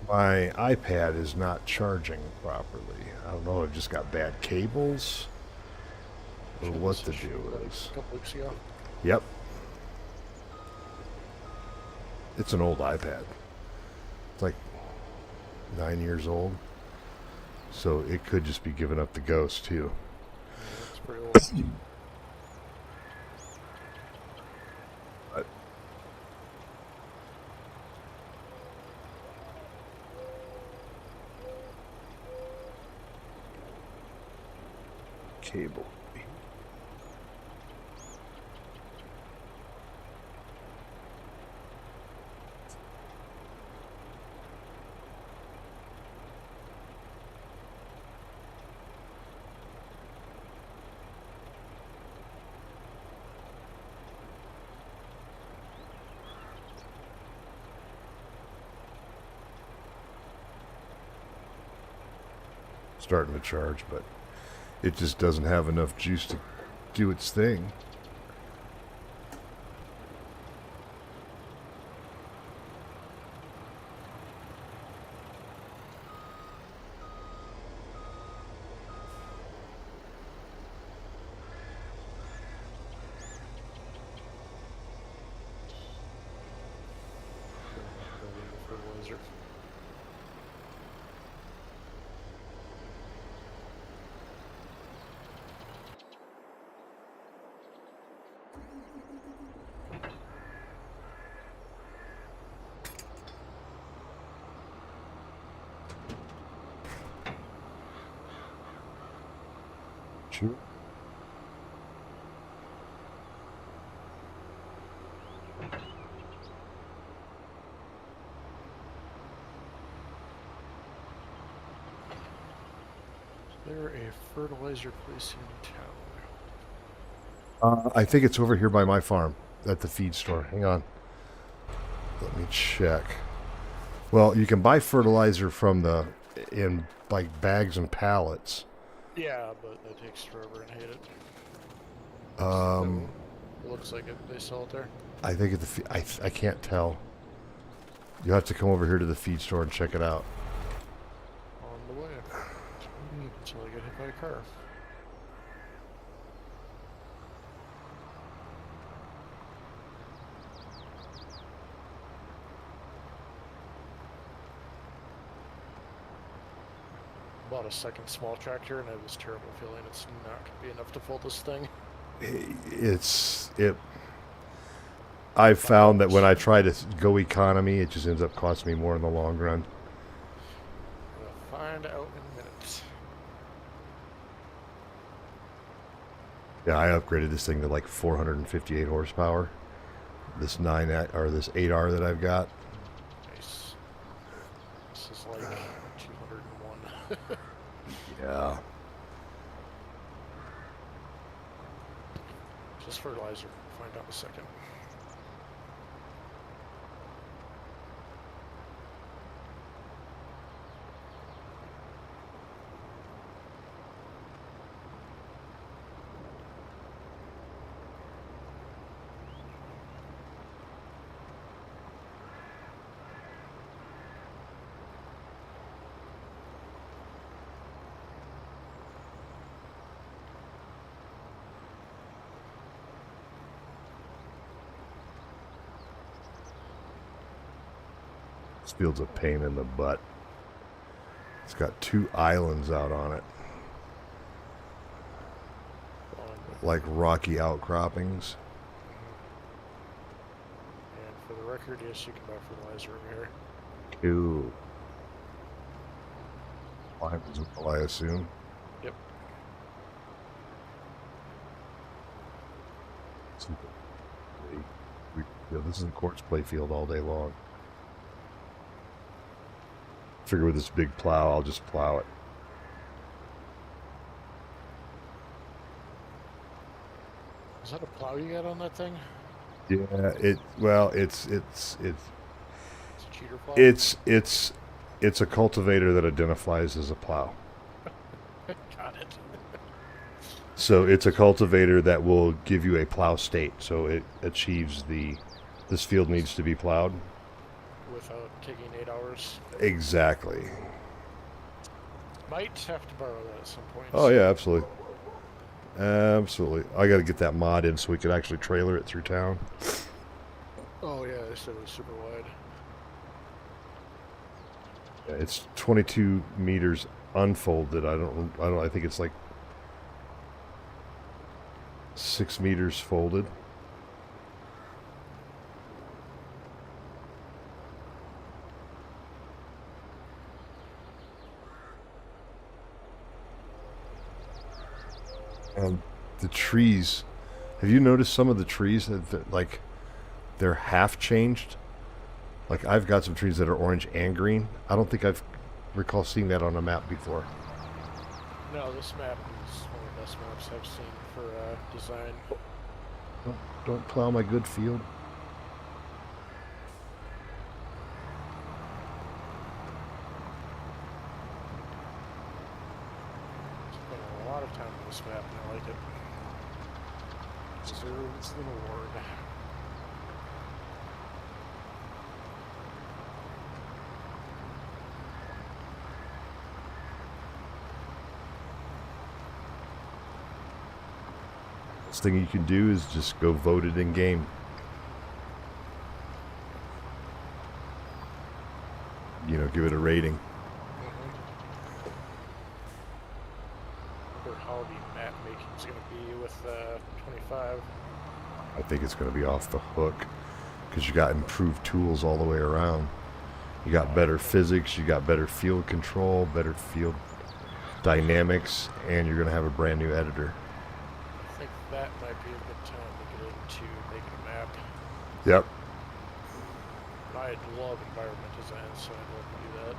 My iPad is not charging properly. I don't know, I've just got bad cables or what the deal is. A couple weeks ago. Yep. It's an old iPad. It's like 9 years old. So it could just be giving up the ghost too. Yeah, it's pretty old. But cable. Starting to charge, but it just doesn't have enough juice to do its thing. Fertilizer. Sure. There a fertilizer place in town? I think it's over here by my farm at the feed store. Hang on. Let me check. Well, you can buy fertilizer from in like bags and pallets. Yeah, but that takes forever and I hate it. It looks like they sell it there. I think at I can't tell. You have to come over here to the feed store and check it out. On the way. Until I get hit by a car. Bought a second small tractor and I have this terrible feeling it's not going to be enough to pull this thing. I've found that when I try to go economy, it just ends up costing me more in the long run. We'll find out in minutes. Yeah, I upgraded this thing to like 458 horsepower. This 8R that I've got. Nice. This is like 201. Yeah. Just fertilizer. Find out in a second. This field's a pain in the butt. It's got 2 islands out on it. Like rocky outcroppings. And for the record, yes, you can buy fertilizer over here. Cool. Well, I assume. Yep. This is a quartz play field all day long. Figure with this big plow, I'll just plow it. Is that a plow you got on that thing? Yeah, it's It's a cheater plow? it's a cultivator that identifies as a plow. Got it. So it's a cultivator that will give you a plow state. So it achieves this field needs to be plowed. Without taking 8 hours. Exactly. Might have to borrow that at some point. Oh yeah, absolutely. Absolutely. I got to get that mod in so we could actually trailer it through town. Oh yeah, they said it was super wide. Yeah, it's 22 meters unfolded. I think it's like 6 meters folded. And the trees, have you noticed some of the trees that like they're half changed? Like I've got some trees that are orange and green. I don't think I've recall seeing that on a map before. No, this map is one of the best maps I've seen for design. Don't plow my good field. Spent a lot of time on this map and I like it. Deserves an award. Best thing you can do is just go vote it in game. You know, give it a rating. Wonder how the map making is going to be with 25. I think it's going to be off the hook because you got improved tools all the way around. You got better physics, you got better field control, better field dynamics, and you're going to have a brand new editor. I think that might be a good time to get into making a map. Yep. I love environment design, so I'd love to do that.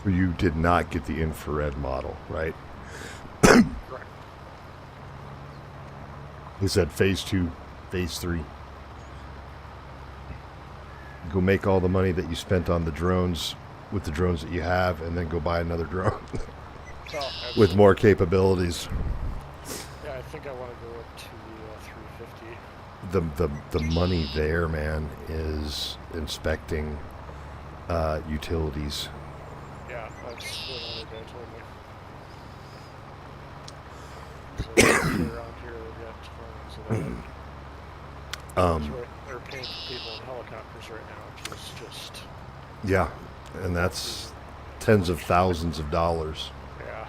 You did not get the infrared model, right? Correct. He said phase 2, phase 3. Go make all the money that you spent on the drones with the drones that you have, and then go buy another drone with more capabilities. Yeah, I think I want to go up to the 350. the money there, man, is inspecting utilities. Yeah, that's what another guy told me. So around here, they've got tons of that. They're paying for people in helicopters right now, which is just... Yeah, and that's tens of thousands of dollars. Yeah.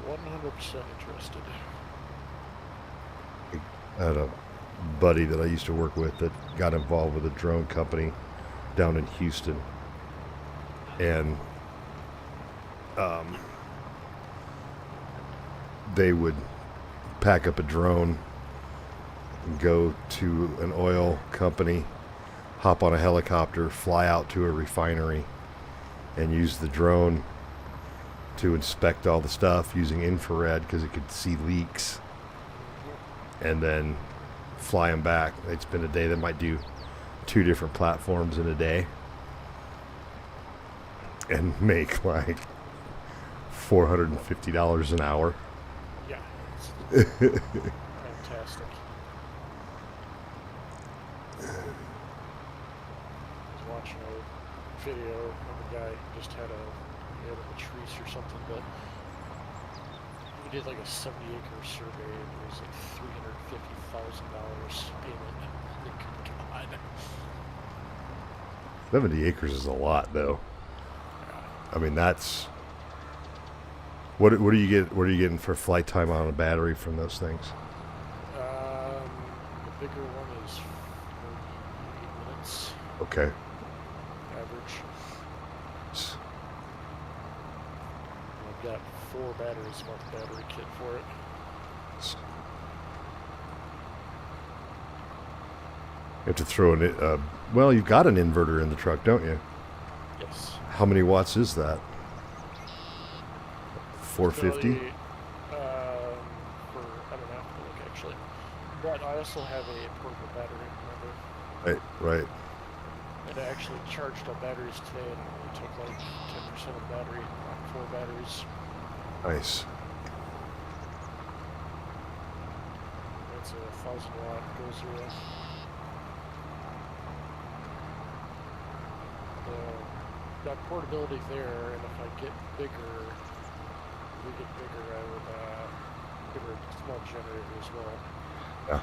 ...100% interested. I had a buddy that I used to work with that got involved with a drone company down in Houston, and they would pack up a drone and go to an oil company, hop on a helicopter, fly out to a refinery, and use the drone to inspect all the stuff using infrared because it could see leaks, and then fly them back. They'd spend a day. They might do 2 different platforms in a day and make like $450 an hour. Yeah, it's fantastic. I was watching a video of a guy who just had a trees or something, but he did like a 70-acre survey and it was like $350,000 payment. Like, God. 70 acres is a lot, though. I mean, that's what do you get? What are you getting for flight time on a battery from those things? The bigger one is 48 minutes. Okay. Average. I've got 4 batteries, about the battery kit for it. You have to throw in well, you've got an inverter in the truck, don't you? Yes. How many watts is that? 450? I don't have to look actually. But I also have a portable battery, remember? Right. And I actually charged up batteries today and it only took like 10% of the battery on 4 batteries. Nice. That's a 1,000 watt go zero. Got portability there, and if I get bigger, I would give her a small generator as well. Yeah.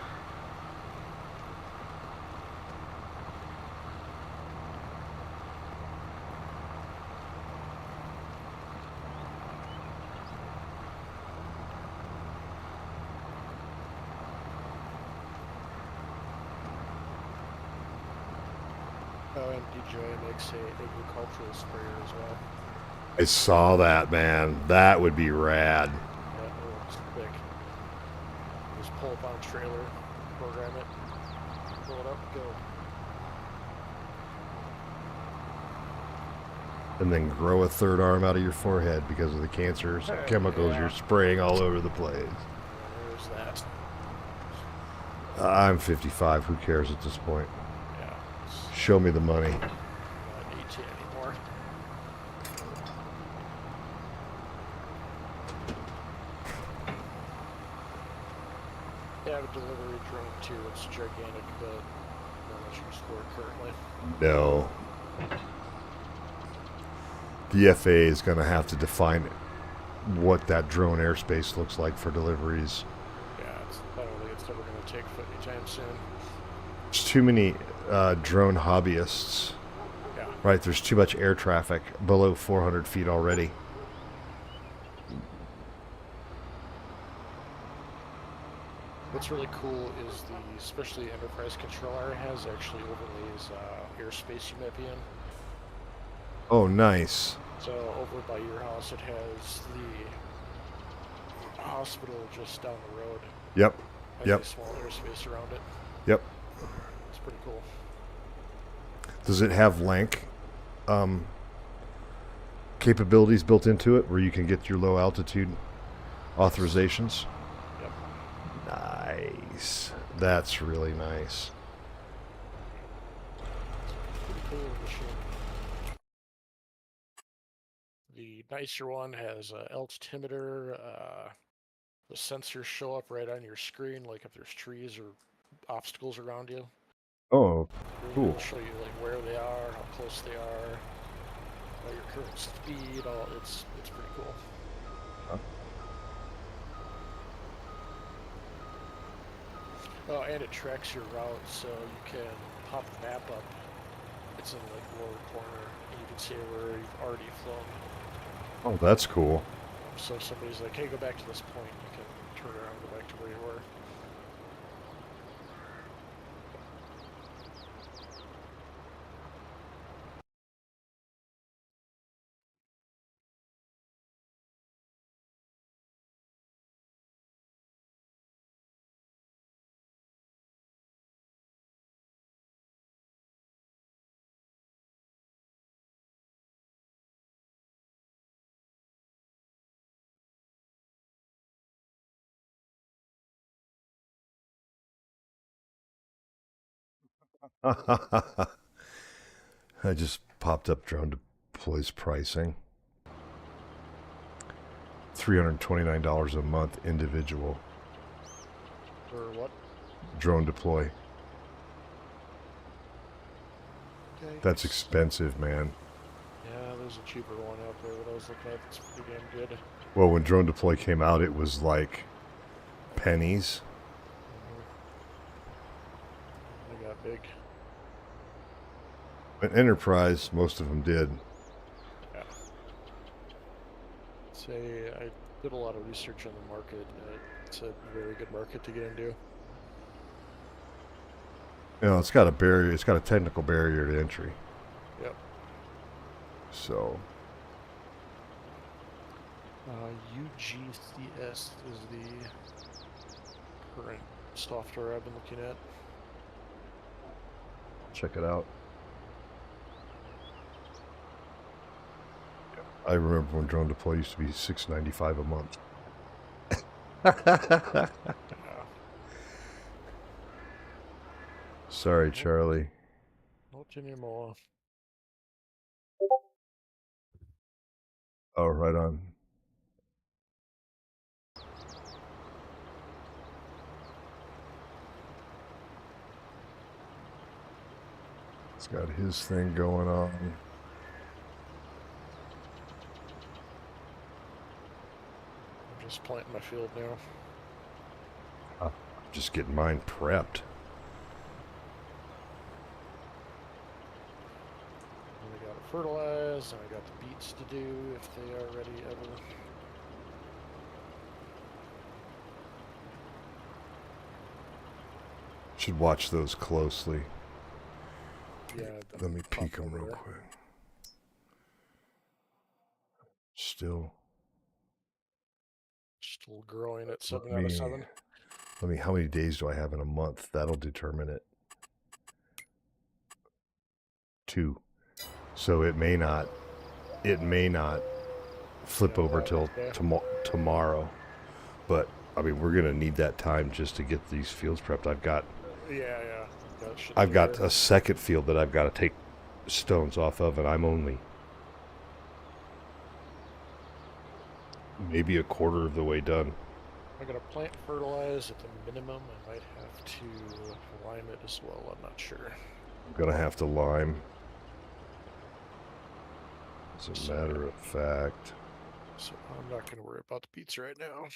And DJI makes a agricultural sprayer as well. I saw that, man. That would be rad. Yeah, it looks big. Just pull up on a trailer, program it, pull it up, go. And then grow a 3rd arm out of your forehead because of the cancers and chemicals you're spraying all over the place. There's that. I'm 55. Who cares at this point? Yeah. Show me the money. Not 18 anymore. Yeah, I have a delivery drone too. It's gigantic, but no much use for it currently. No. The FAA is going to have to define what that drone airspace looks like for deliveries. Yeah, I don't think it's ever going to take foot anytime soon. There's too many drone hobbyists. Yeah. Right, there's too much air traffic below 400 feet already. What's really cool is especially Enterprise Control Area has actually overlays airspace you might be in. Oh, nice. So over by your house, it has the hospital just down the road. Yep. Has Yep. a small airspace around it. Yep. It's pretty cool. Does it have LANC capabilities built into it where you can get your low altitude authorizations? Yep. Nice. That's really nice. Pretty cool machine. The The nicer one has altimeter. The sensors show up right on your screen, like if there's trees or obstacles around you. Oh, cool. It'll show you like where they are, how close they are, your current speed. All it's pretty cool. Huh? Oh, and it tracks your route, so you can pop the map up. It's in like the lower corner, and you can see where you've already flown. Oh, that's cool. So if somebody's like, "Hey, go back to this point," you can turn around and go back to where you were. I just popped up drone deploys pricing. $329 a month individual. For what? Drone deploy. Okay. That's expensive, man. Yeah, there's a cheaper one out there that I was looking at that's pretty damn good. Well, when drone deploy came out, it was like pennies. They got big. But Enterprise, most of them did. Yeah. Say I did a lot of research on the market. It's a very good market to get into. You know, it's got a barrier. It's got a technical barrier to entry. Yep. So. UGCS is the current software I've been looking at. Check it out. I remember when drone deploy used to be $6.95 a month. Yeah. Sorry, Charlie. Not anymore. Oh, right on. He's got his thing going on. I'm just planting my field now. I'm just getting mine prepped. And I got to fertilize, and I got the beets to do if they are ready ever. Should watch those closely. Yeah. Let me peek them over real there. quick. Still growing at 7 out of 7. How many days do I have in a month? That'll determine it. 2. So it may not flip over till tomorrow. But I mean, we're gonna need that time just to get these fields prepped. I've got a second field that I've got to take stones off of, and I'm only maybe a quarter of the way done. I'm gonna plant fertilize at the minimum. I might have to lime it as well. I'm not sure. I'm gonna have to lime. As a matter of fact. So I'm not gonna worry about the beets right now.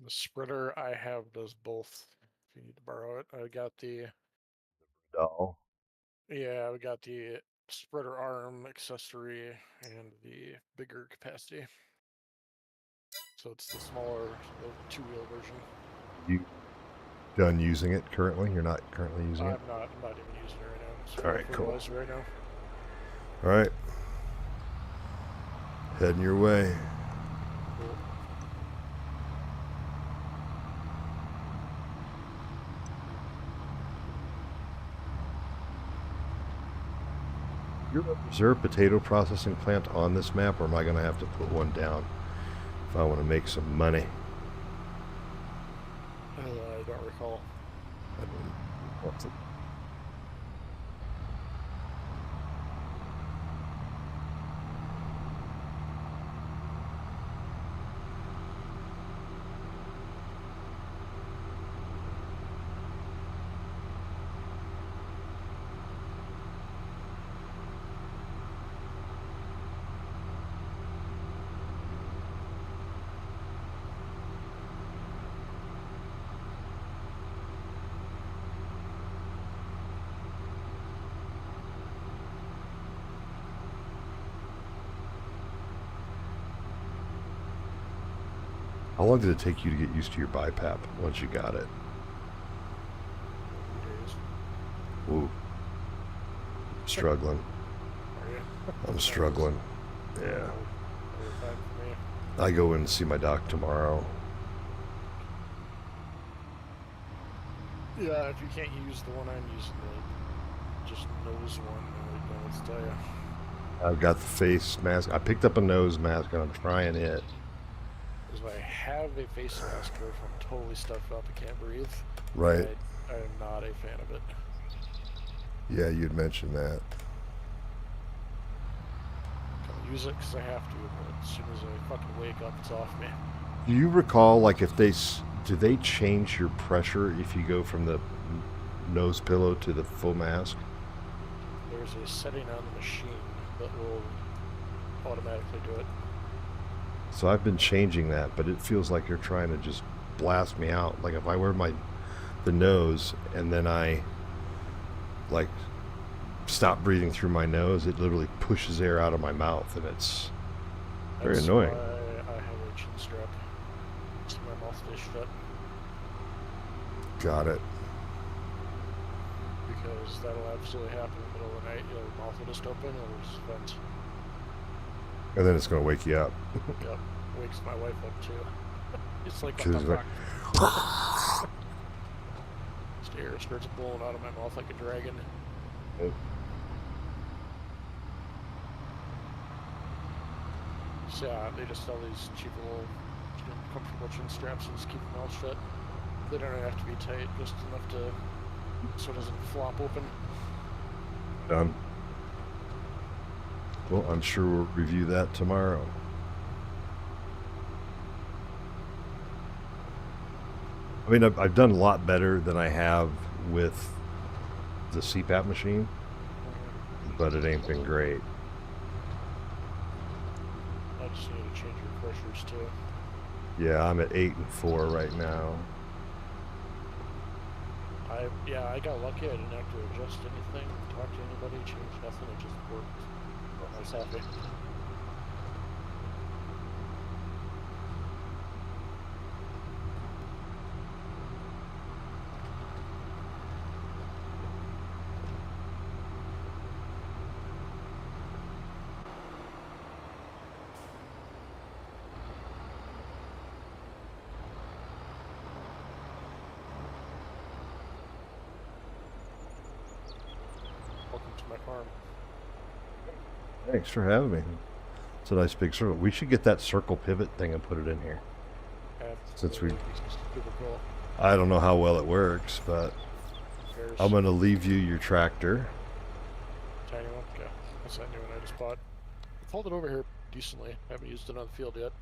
The spreader I have does both. If you need to borrow it, I got the. Oh. Yeah, we got the spreader arm accessory and the bigger capacity. So it's the smaller, the 2-wheel version. You done using it currently? You're not currently using it? I'm not even using it right now. So all right, cool. Right now. All right. Heading your way. Cool. Is there a potato processing plant on this map, or am I going to have to put one down if I want to make some money? I don't recall. What's it? How long did it take you to get used to your BiPAP once you got it? 3 days. Ooh. Struggling. Are you? I'm struggling. Yeah. Very fine for me. I go in and see my doc tomorrow. Yeah, if you can't use the one I'm using, the just nose one, I don't know what to tell you. I've got the face mask. I picked up a nose mask and I'm trying it. Because I have a face mask, or if I'm totally stuffed up and can't breathe, Right. I am not a fan of it. Yeah, you'd mentioned that. I'll use it because I have to, but as soon as I fucking wake up, it's off me. Do you recall, like, if they do they change your pressure if you go from the nose pillow to the full mask? There's a setting on the machine that will automatically do it. So I've been changing that, but it feels like you're trying to just blast me out. Like if I wear the nose and then I like stop breathing through my nose, it literally pushes air out of my mouth, and it's very That's annoying. why I have a chin strap. So my mouth stays shut. Got it. Because that'll absolutely happen in the middle of the night. Your mouth will just open, it'll just vent. And then it's going to wake you up. Yep. Wakes my wife up too. It's like, what She's the like, fuck? Just air starts blowing out of my mouth like a dragon. oh, So yeah, they just sell these cheap little comfortable chin straps and just keep them all shut. They don't have to be tight, just enough to so it doesn't flop open. done. Well, I'm sure we'll review that tomorrow. I mean, I've done a lot better than I have with the CPAP machine, but it ain't been great. I just need to change your pressures too. Yeah, I'm at 8 and 4 right now. I got lucky. I didn't have to adjust anything, talk to anybody, change nothing. It just worked. I was happy. Welcome to my farm. Thanks for having me. It's a nice big circle. We should get that circle pivot thing and put it in here. Since we, Super cool. I don't know how well it works, but I'm going to leave you your tractor. Tiny one? Okay. That's that new one I just bought. I pulled it over here decently. I haven't used it on the field yet.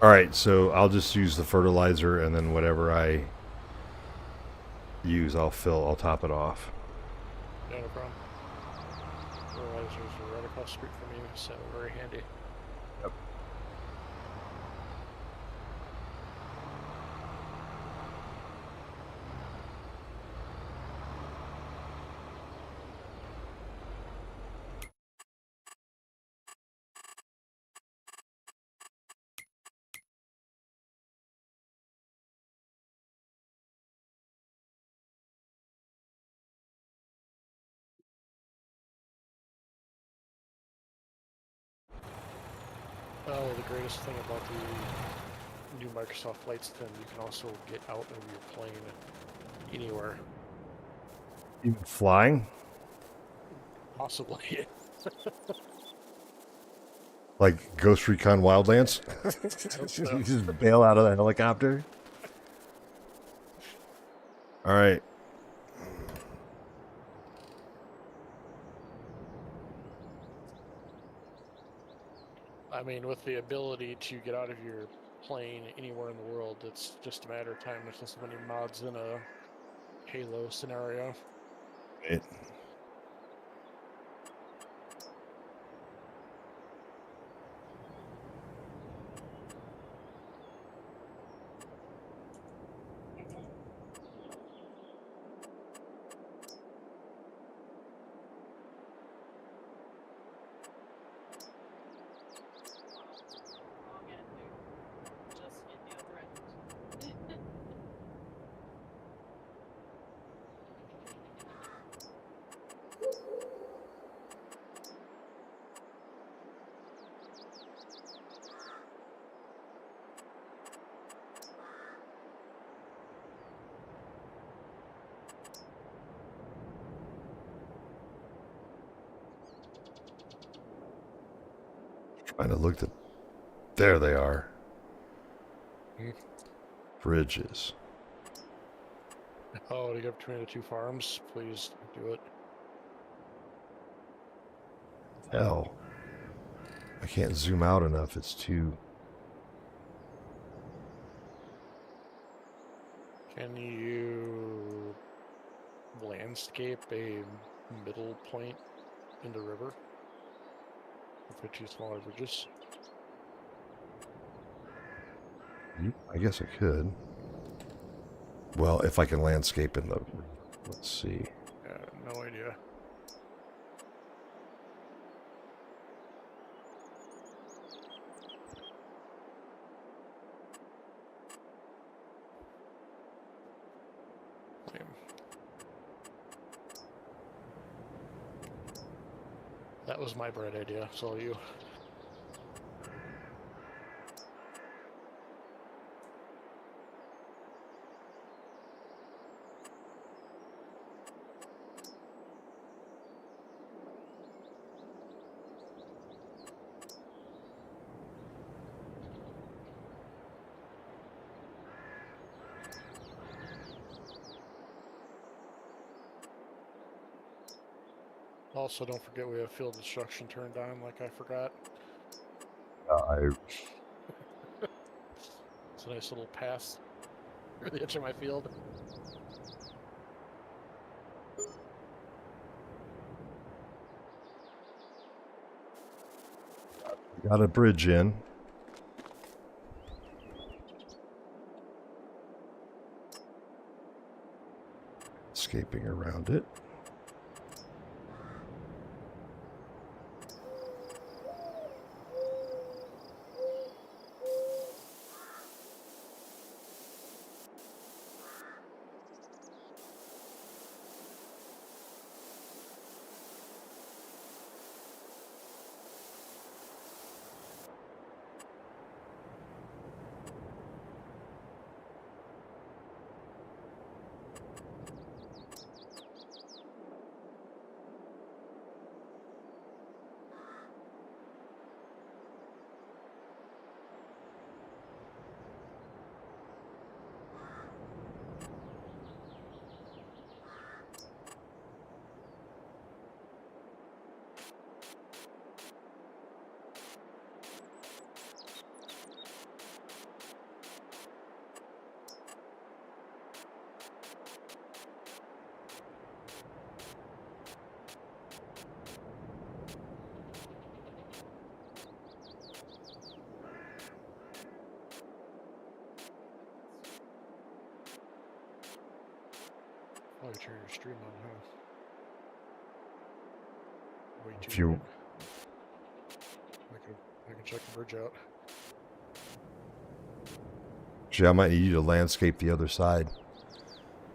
All right, so I'll just use the fertilizer, and then whatever I use, I'll top it off. Yeah, no problem. Fertilizers are right across the street from you, so very handy. Yep. Oh, the greatest thing about the new Microsoft Flight Sim, you can also get out of your plane anywhere. Even flying? Possibly. Like Ghost Recon Wildlands? So. You just bail out of the helicopter? All right. I mean, with the ability to get out of your plane anywhere in the world, it's just a matter of time. There's just so many mods in a Halo scenario. It, Wrong end, dude. Just hit the other end. trying to look at. There they are. Bridges. Oh, to get between the two farms, please do it. Hell. I can't zoom out enough. It's too. Can you landscape a middle point in the river with the two smaller bridges? I guess I could. Well, if I can landscape in the. Let's see. No idea. That was my bright idea, so you. Also, don't forget we have field destruction turned on, like I forgot. It's a nice little pass through the edge of my field. Got a bridge in. Escaping around it. Oh, you turn your stream on, huh? Way too If you. late. I can check the bridge out. Gee, I might need you to landscape the other side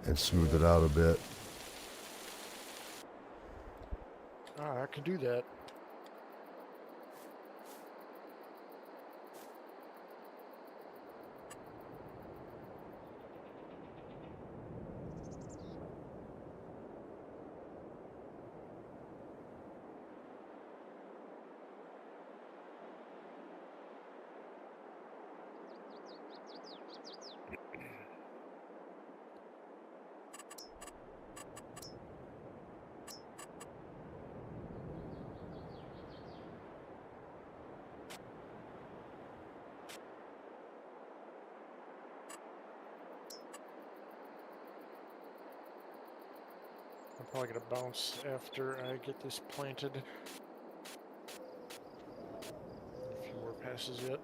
and smooth it out a bit. Ah, I can do that. probably gonna bounce after I get this planted. A few more passes yet.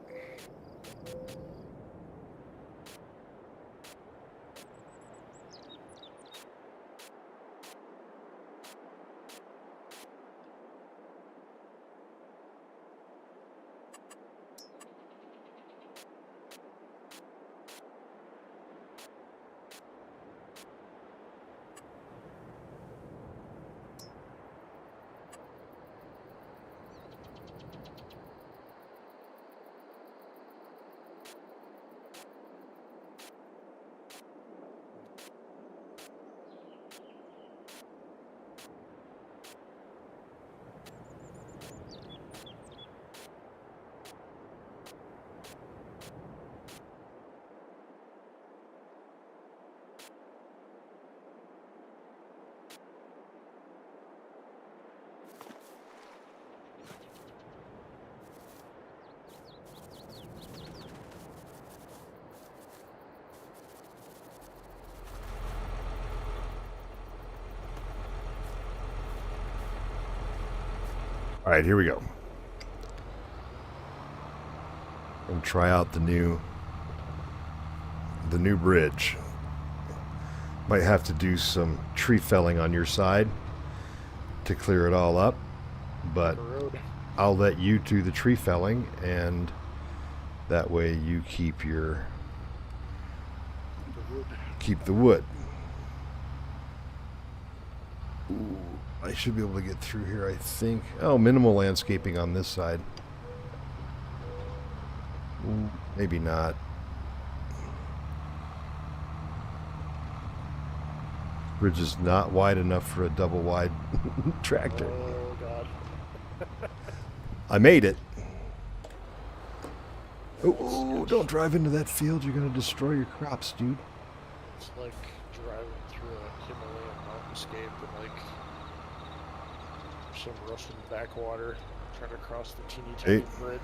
All right, here we go. And try out the new bridge. Might have to do some tree felling on your side to clear it all up, but I'll let you do the tree felling, and that way you keep the wood. Ooh, I should be able to get through here, I think. Oh, minimal landscaping on this side. Ooh, maybe not. Bridge is not wide enough for a double wide tractor. Oh, God. I made it. Oh, don't drive into that field. You're going to destroy your crops, dude. It's like driving through a Himalayan mountainscape and like some Russian backwater trying to cross the teeny tiny bridge.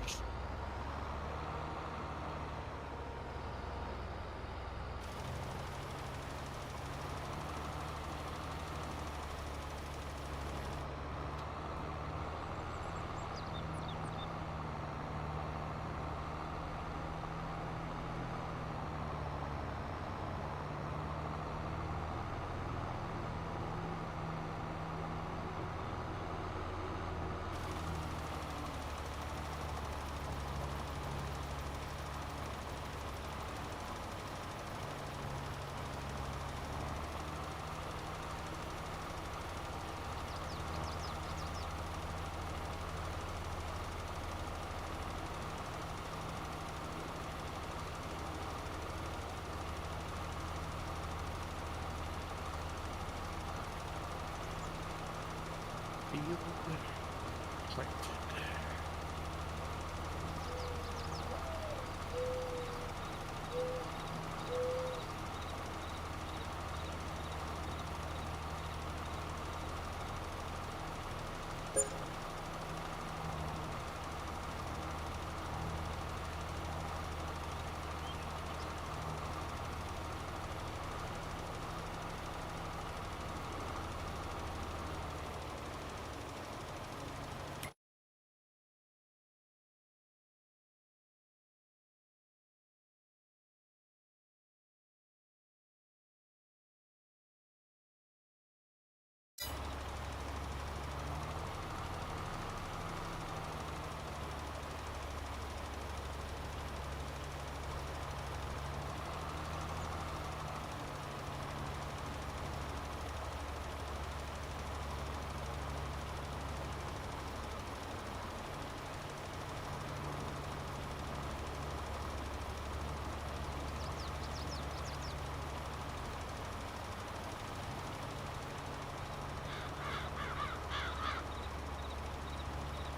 Planted.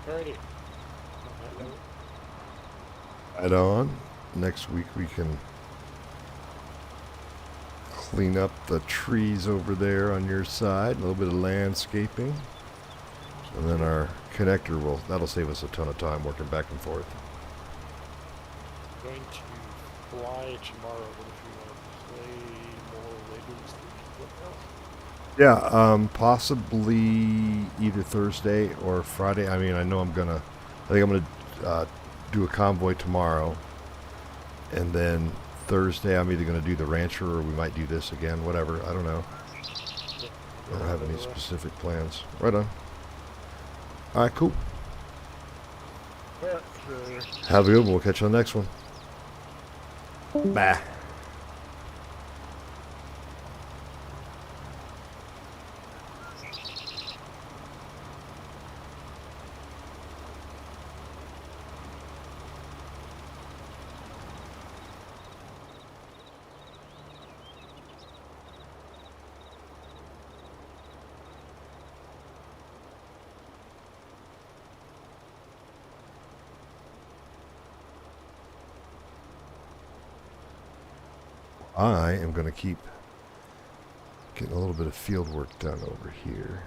Alrighty. Right on. Next week we can clean up the trees over there on your side, a little bit of landscaping. And then our connector that'll save us a ton of time working back and forth. I'm going to fly tomorrow, but if you want to play more later this week, let me know. Yeah, possibly either Thursday or Friday. I mean, I know I think I'm gonna do a convoy tomorrow, and then Thursday I'm either gonna do the rancher or we might do this again. Whatever. I don't know. I don't have any specific plans. Right on. All right, cool. Have a good one. We'll catch you on the next one. Bye. I am going to keep getting a little bit of field work done over here.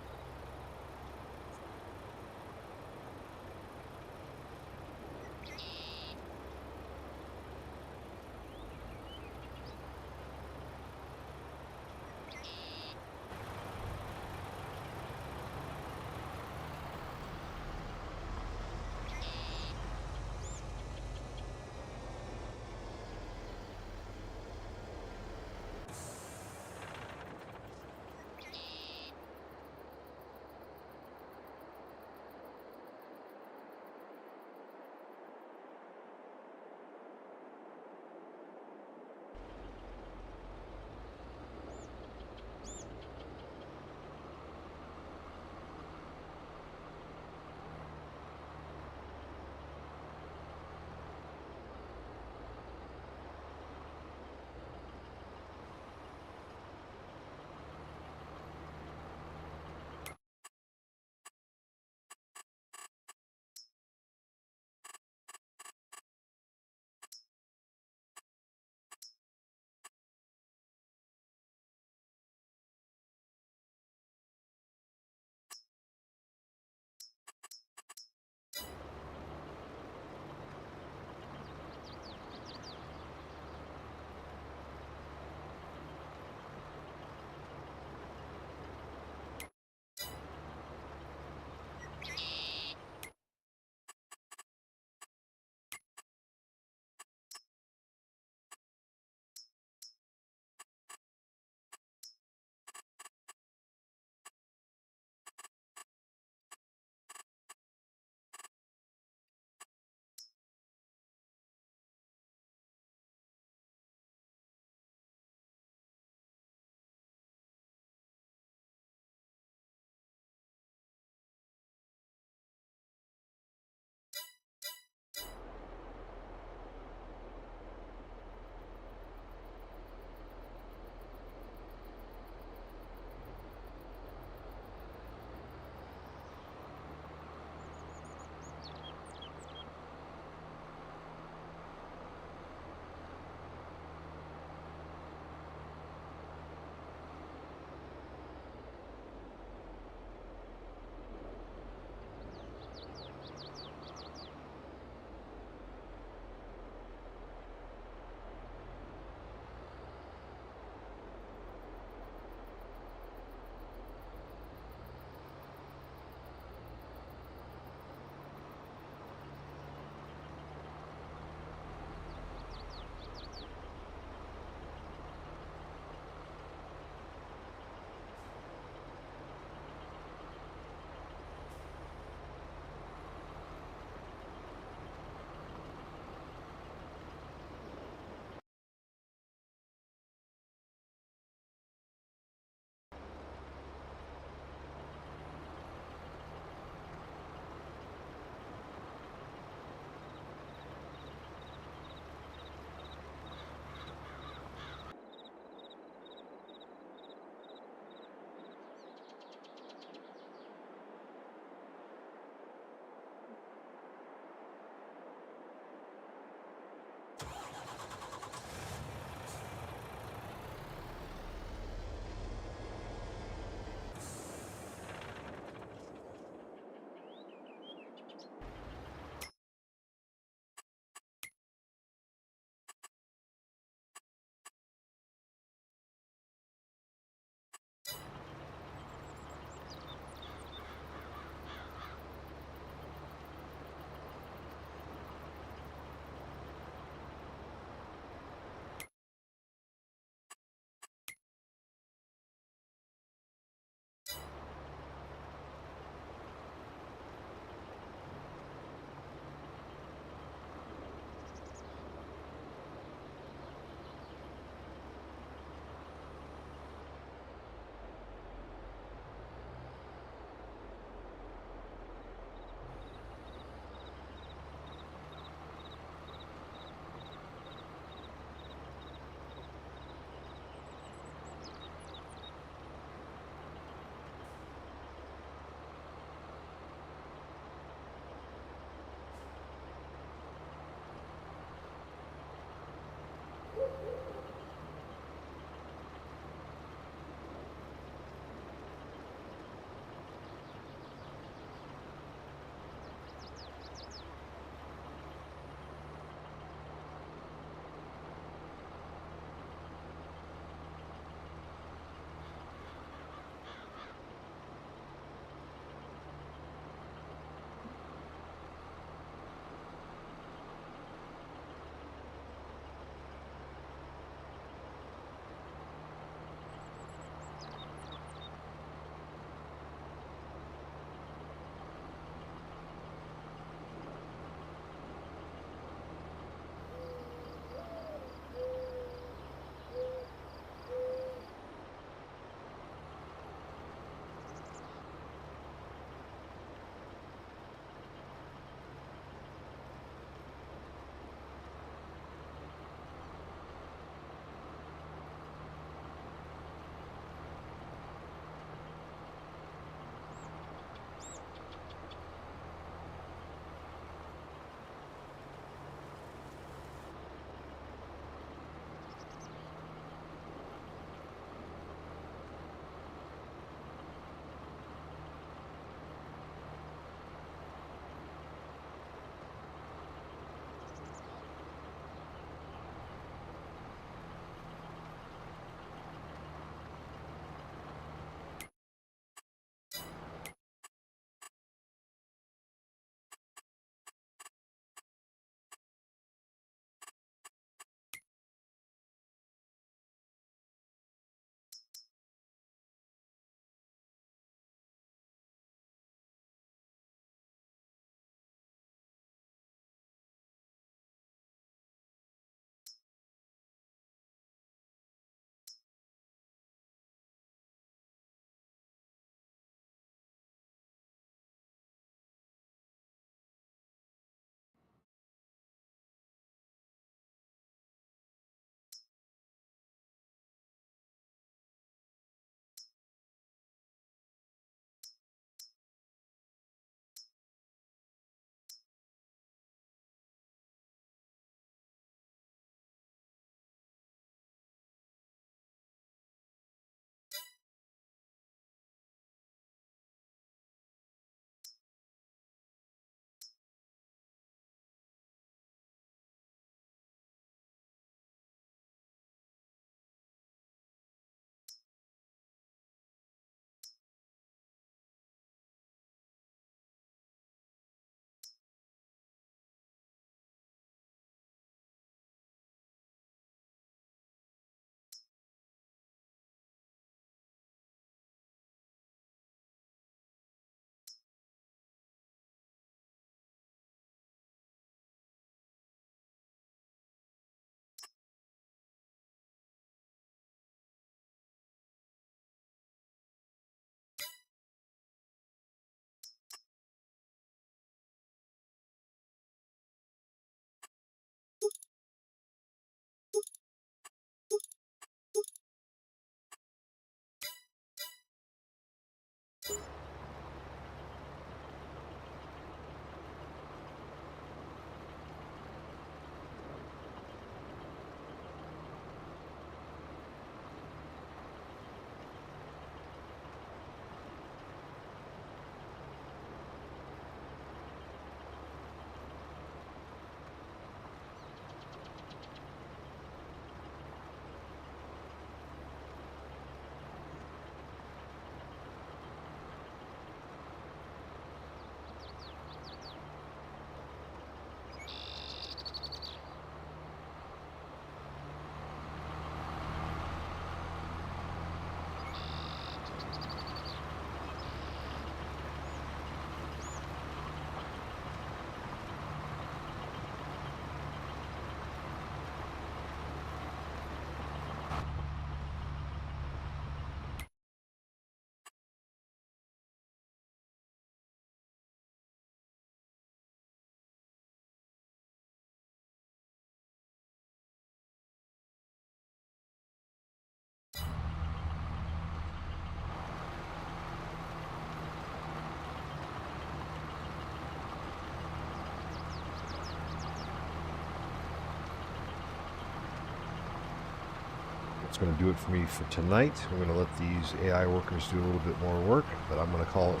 going to do it for me for tonight. I'm going to let these AI workers do a little bit more work, but I'm going to call it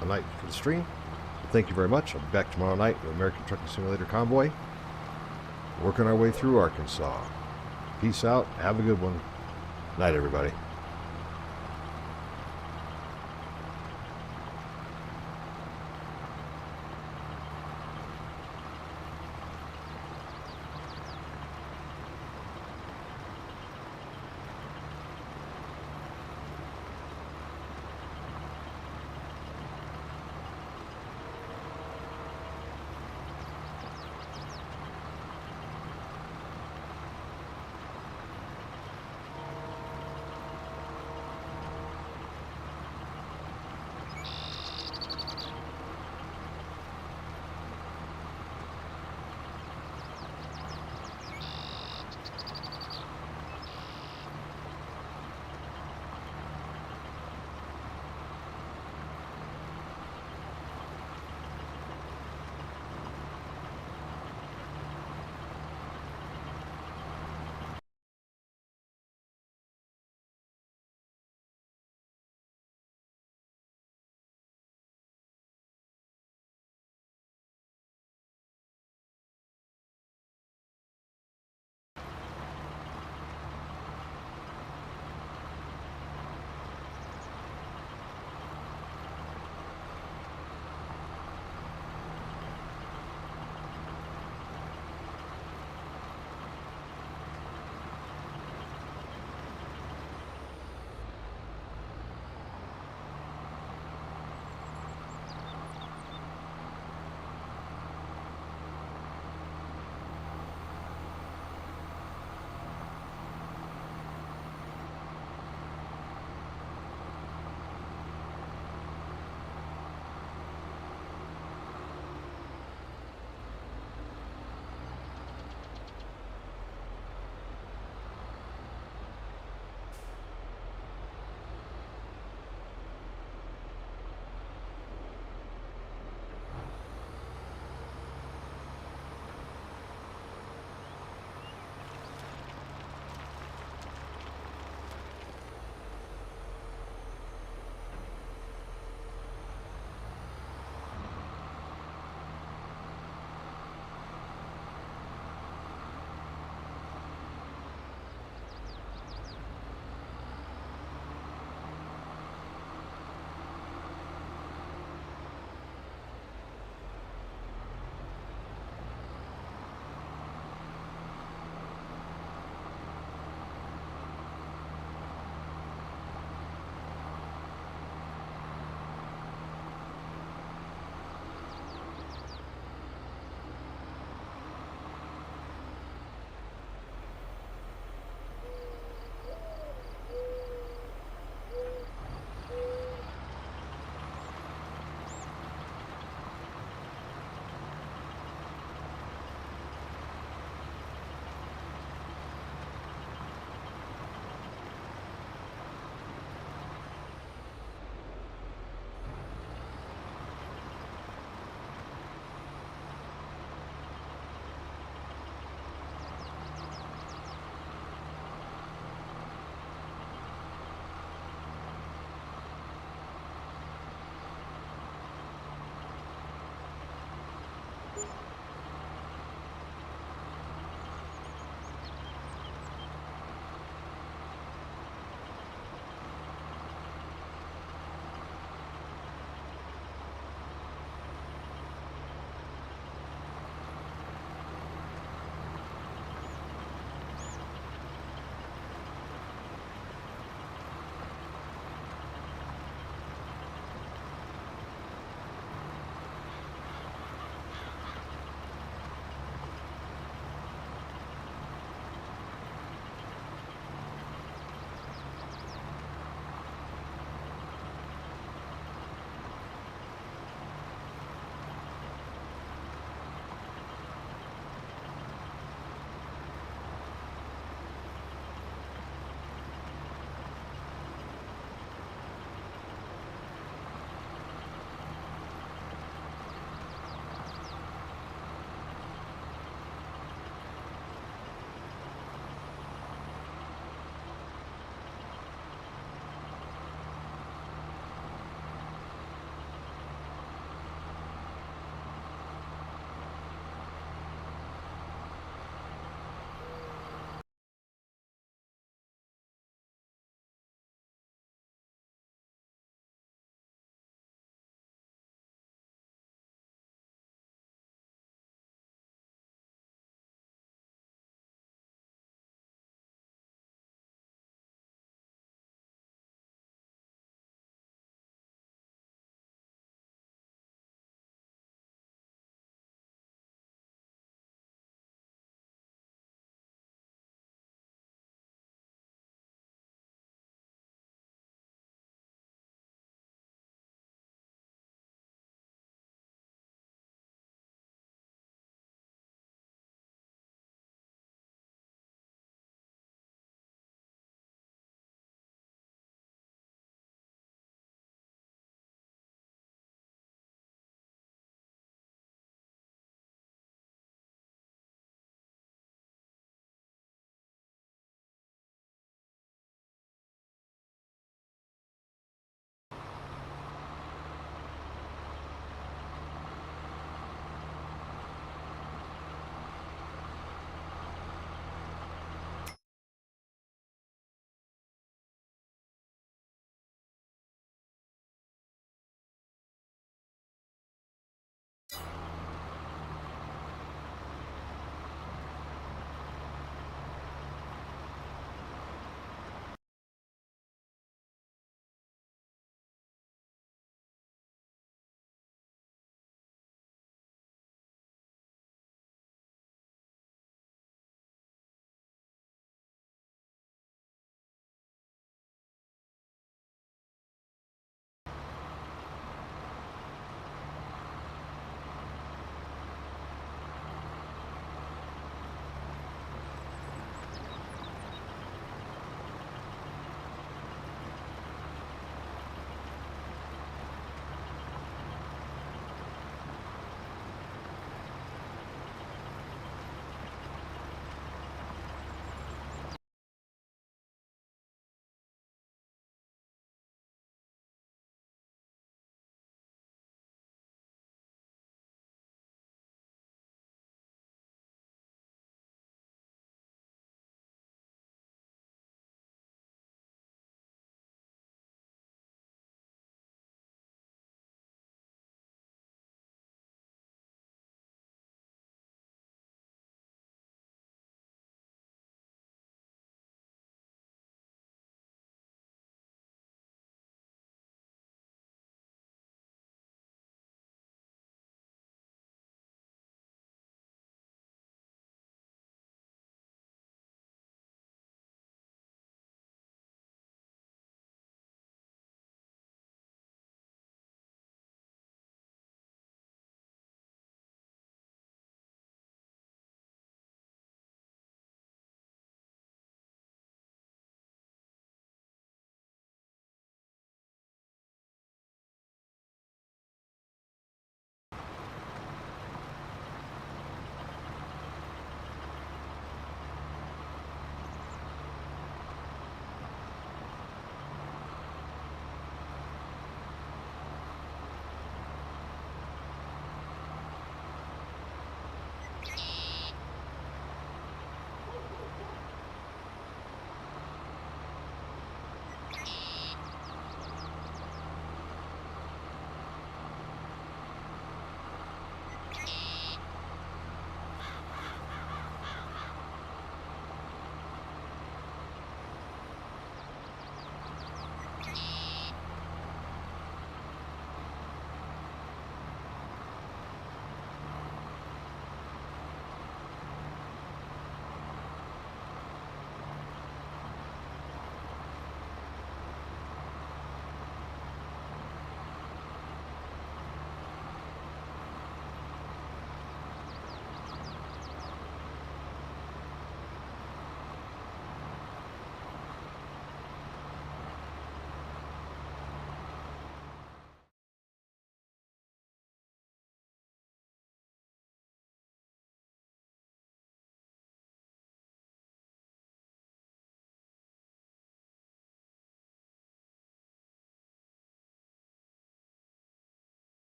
a night for the stream. Thank you very much. I'll be back tomorrow night with American Trucking Simulator Convoy. Working our way through Arkansas. Peace out. Have a good one. Night, everybody.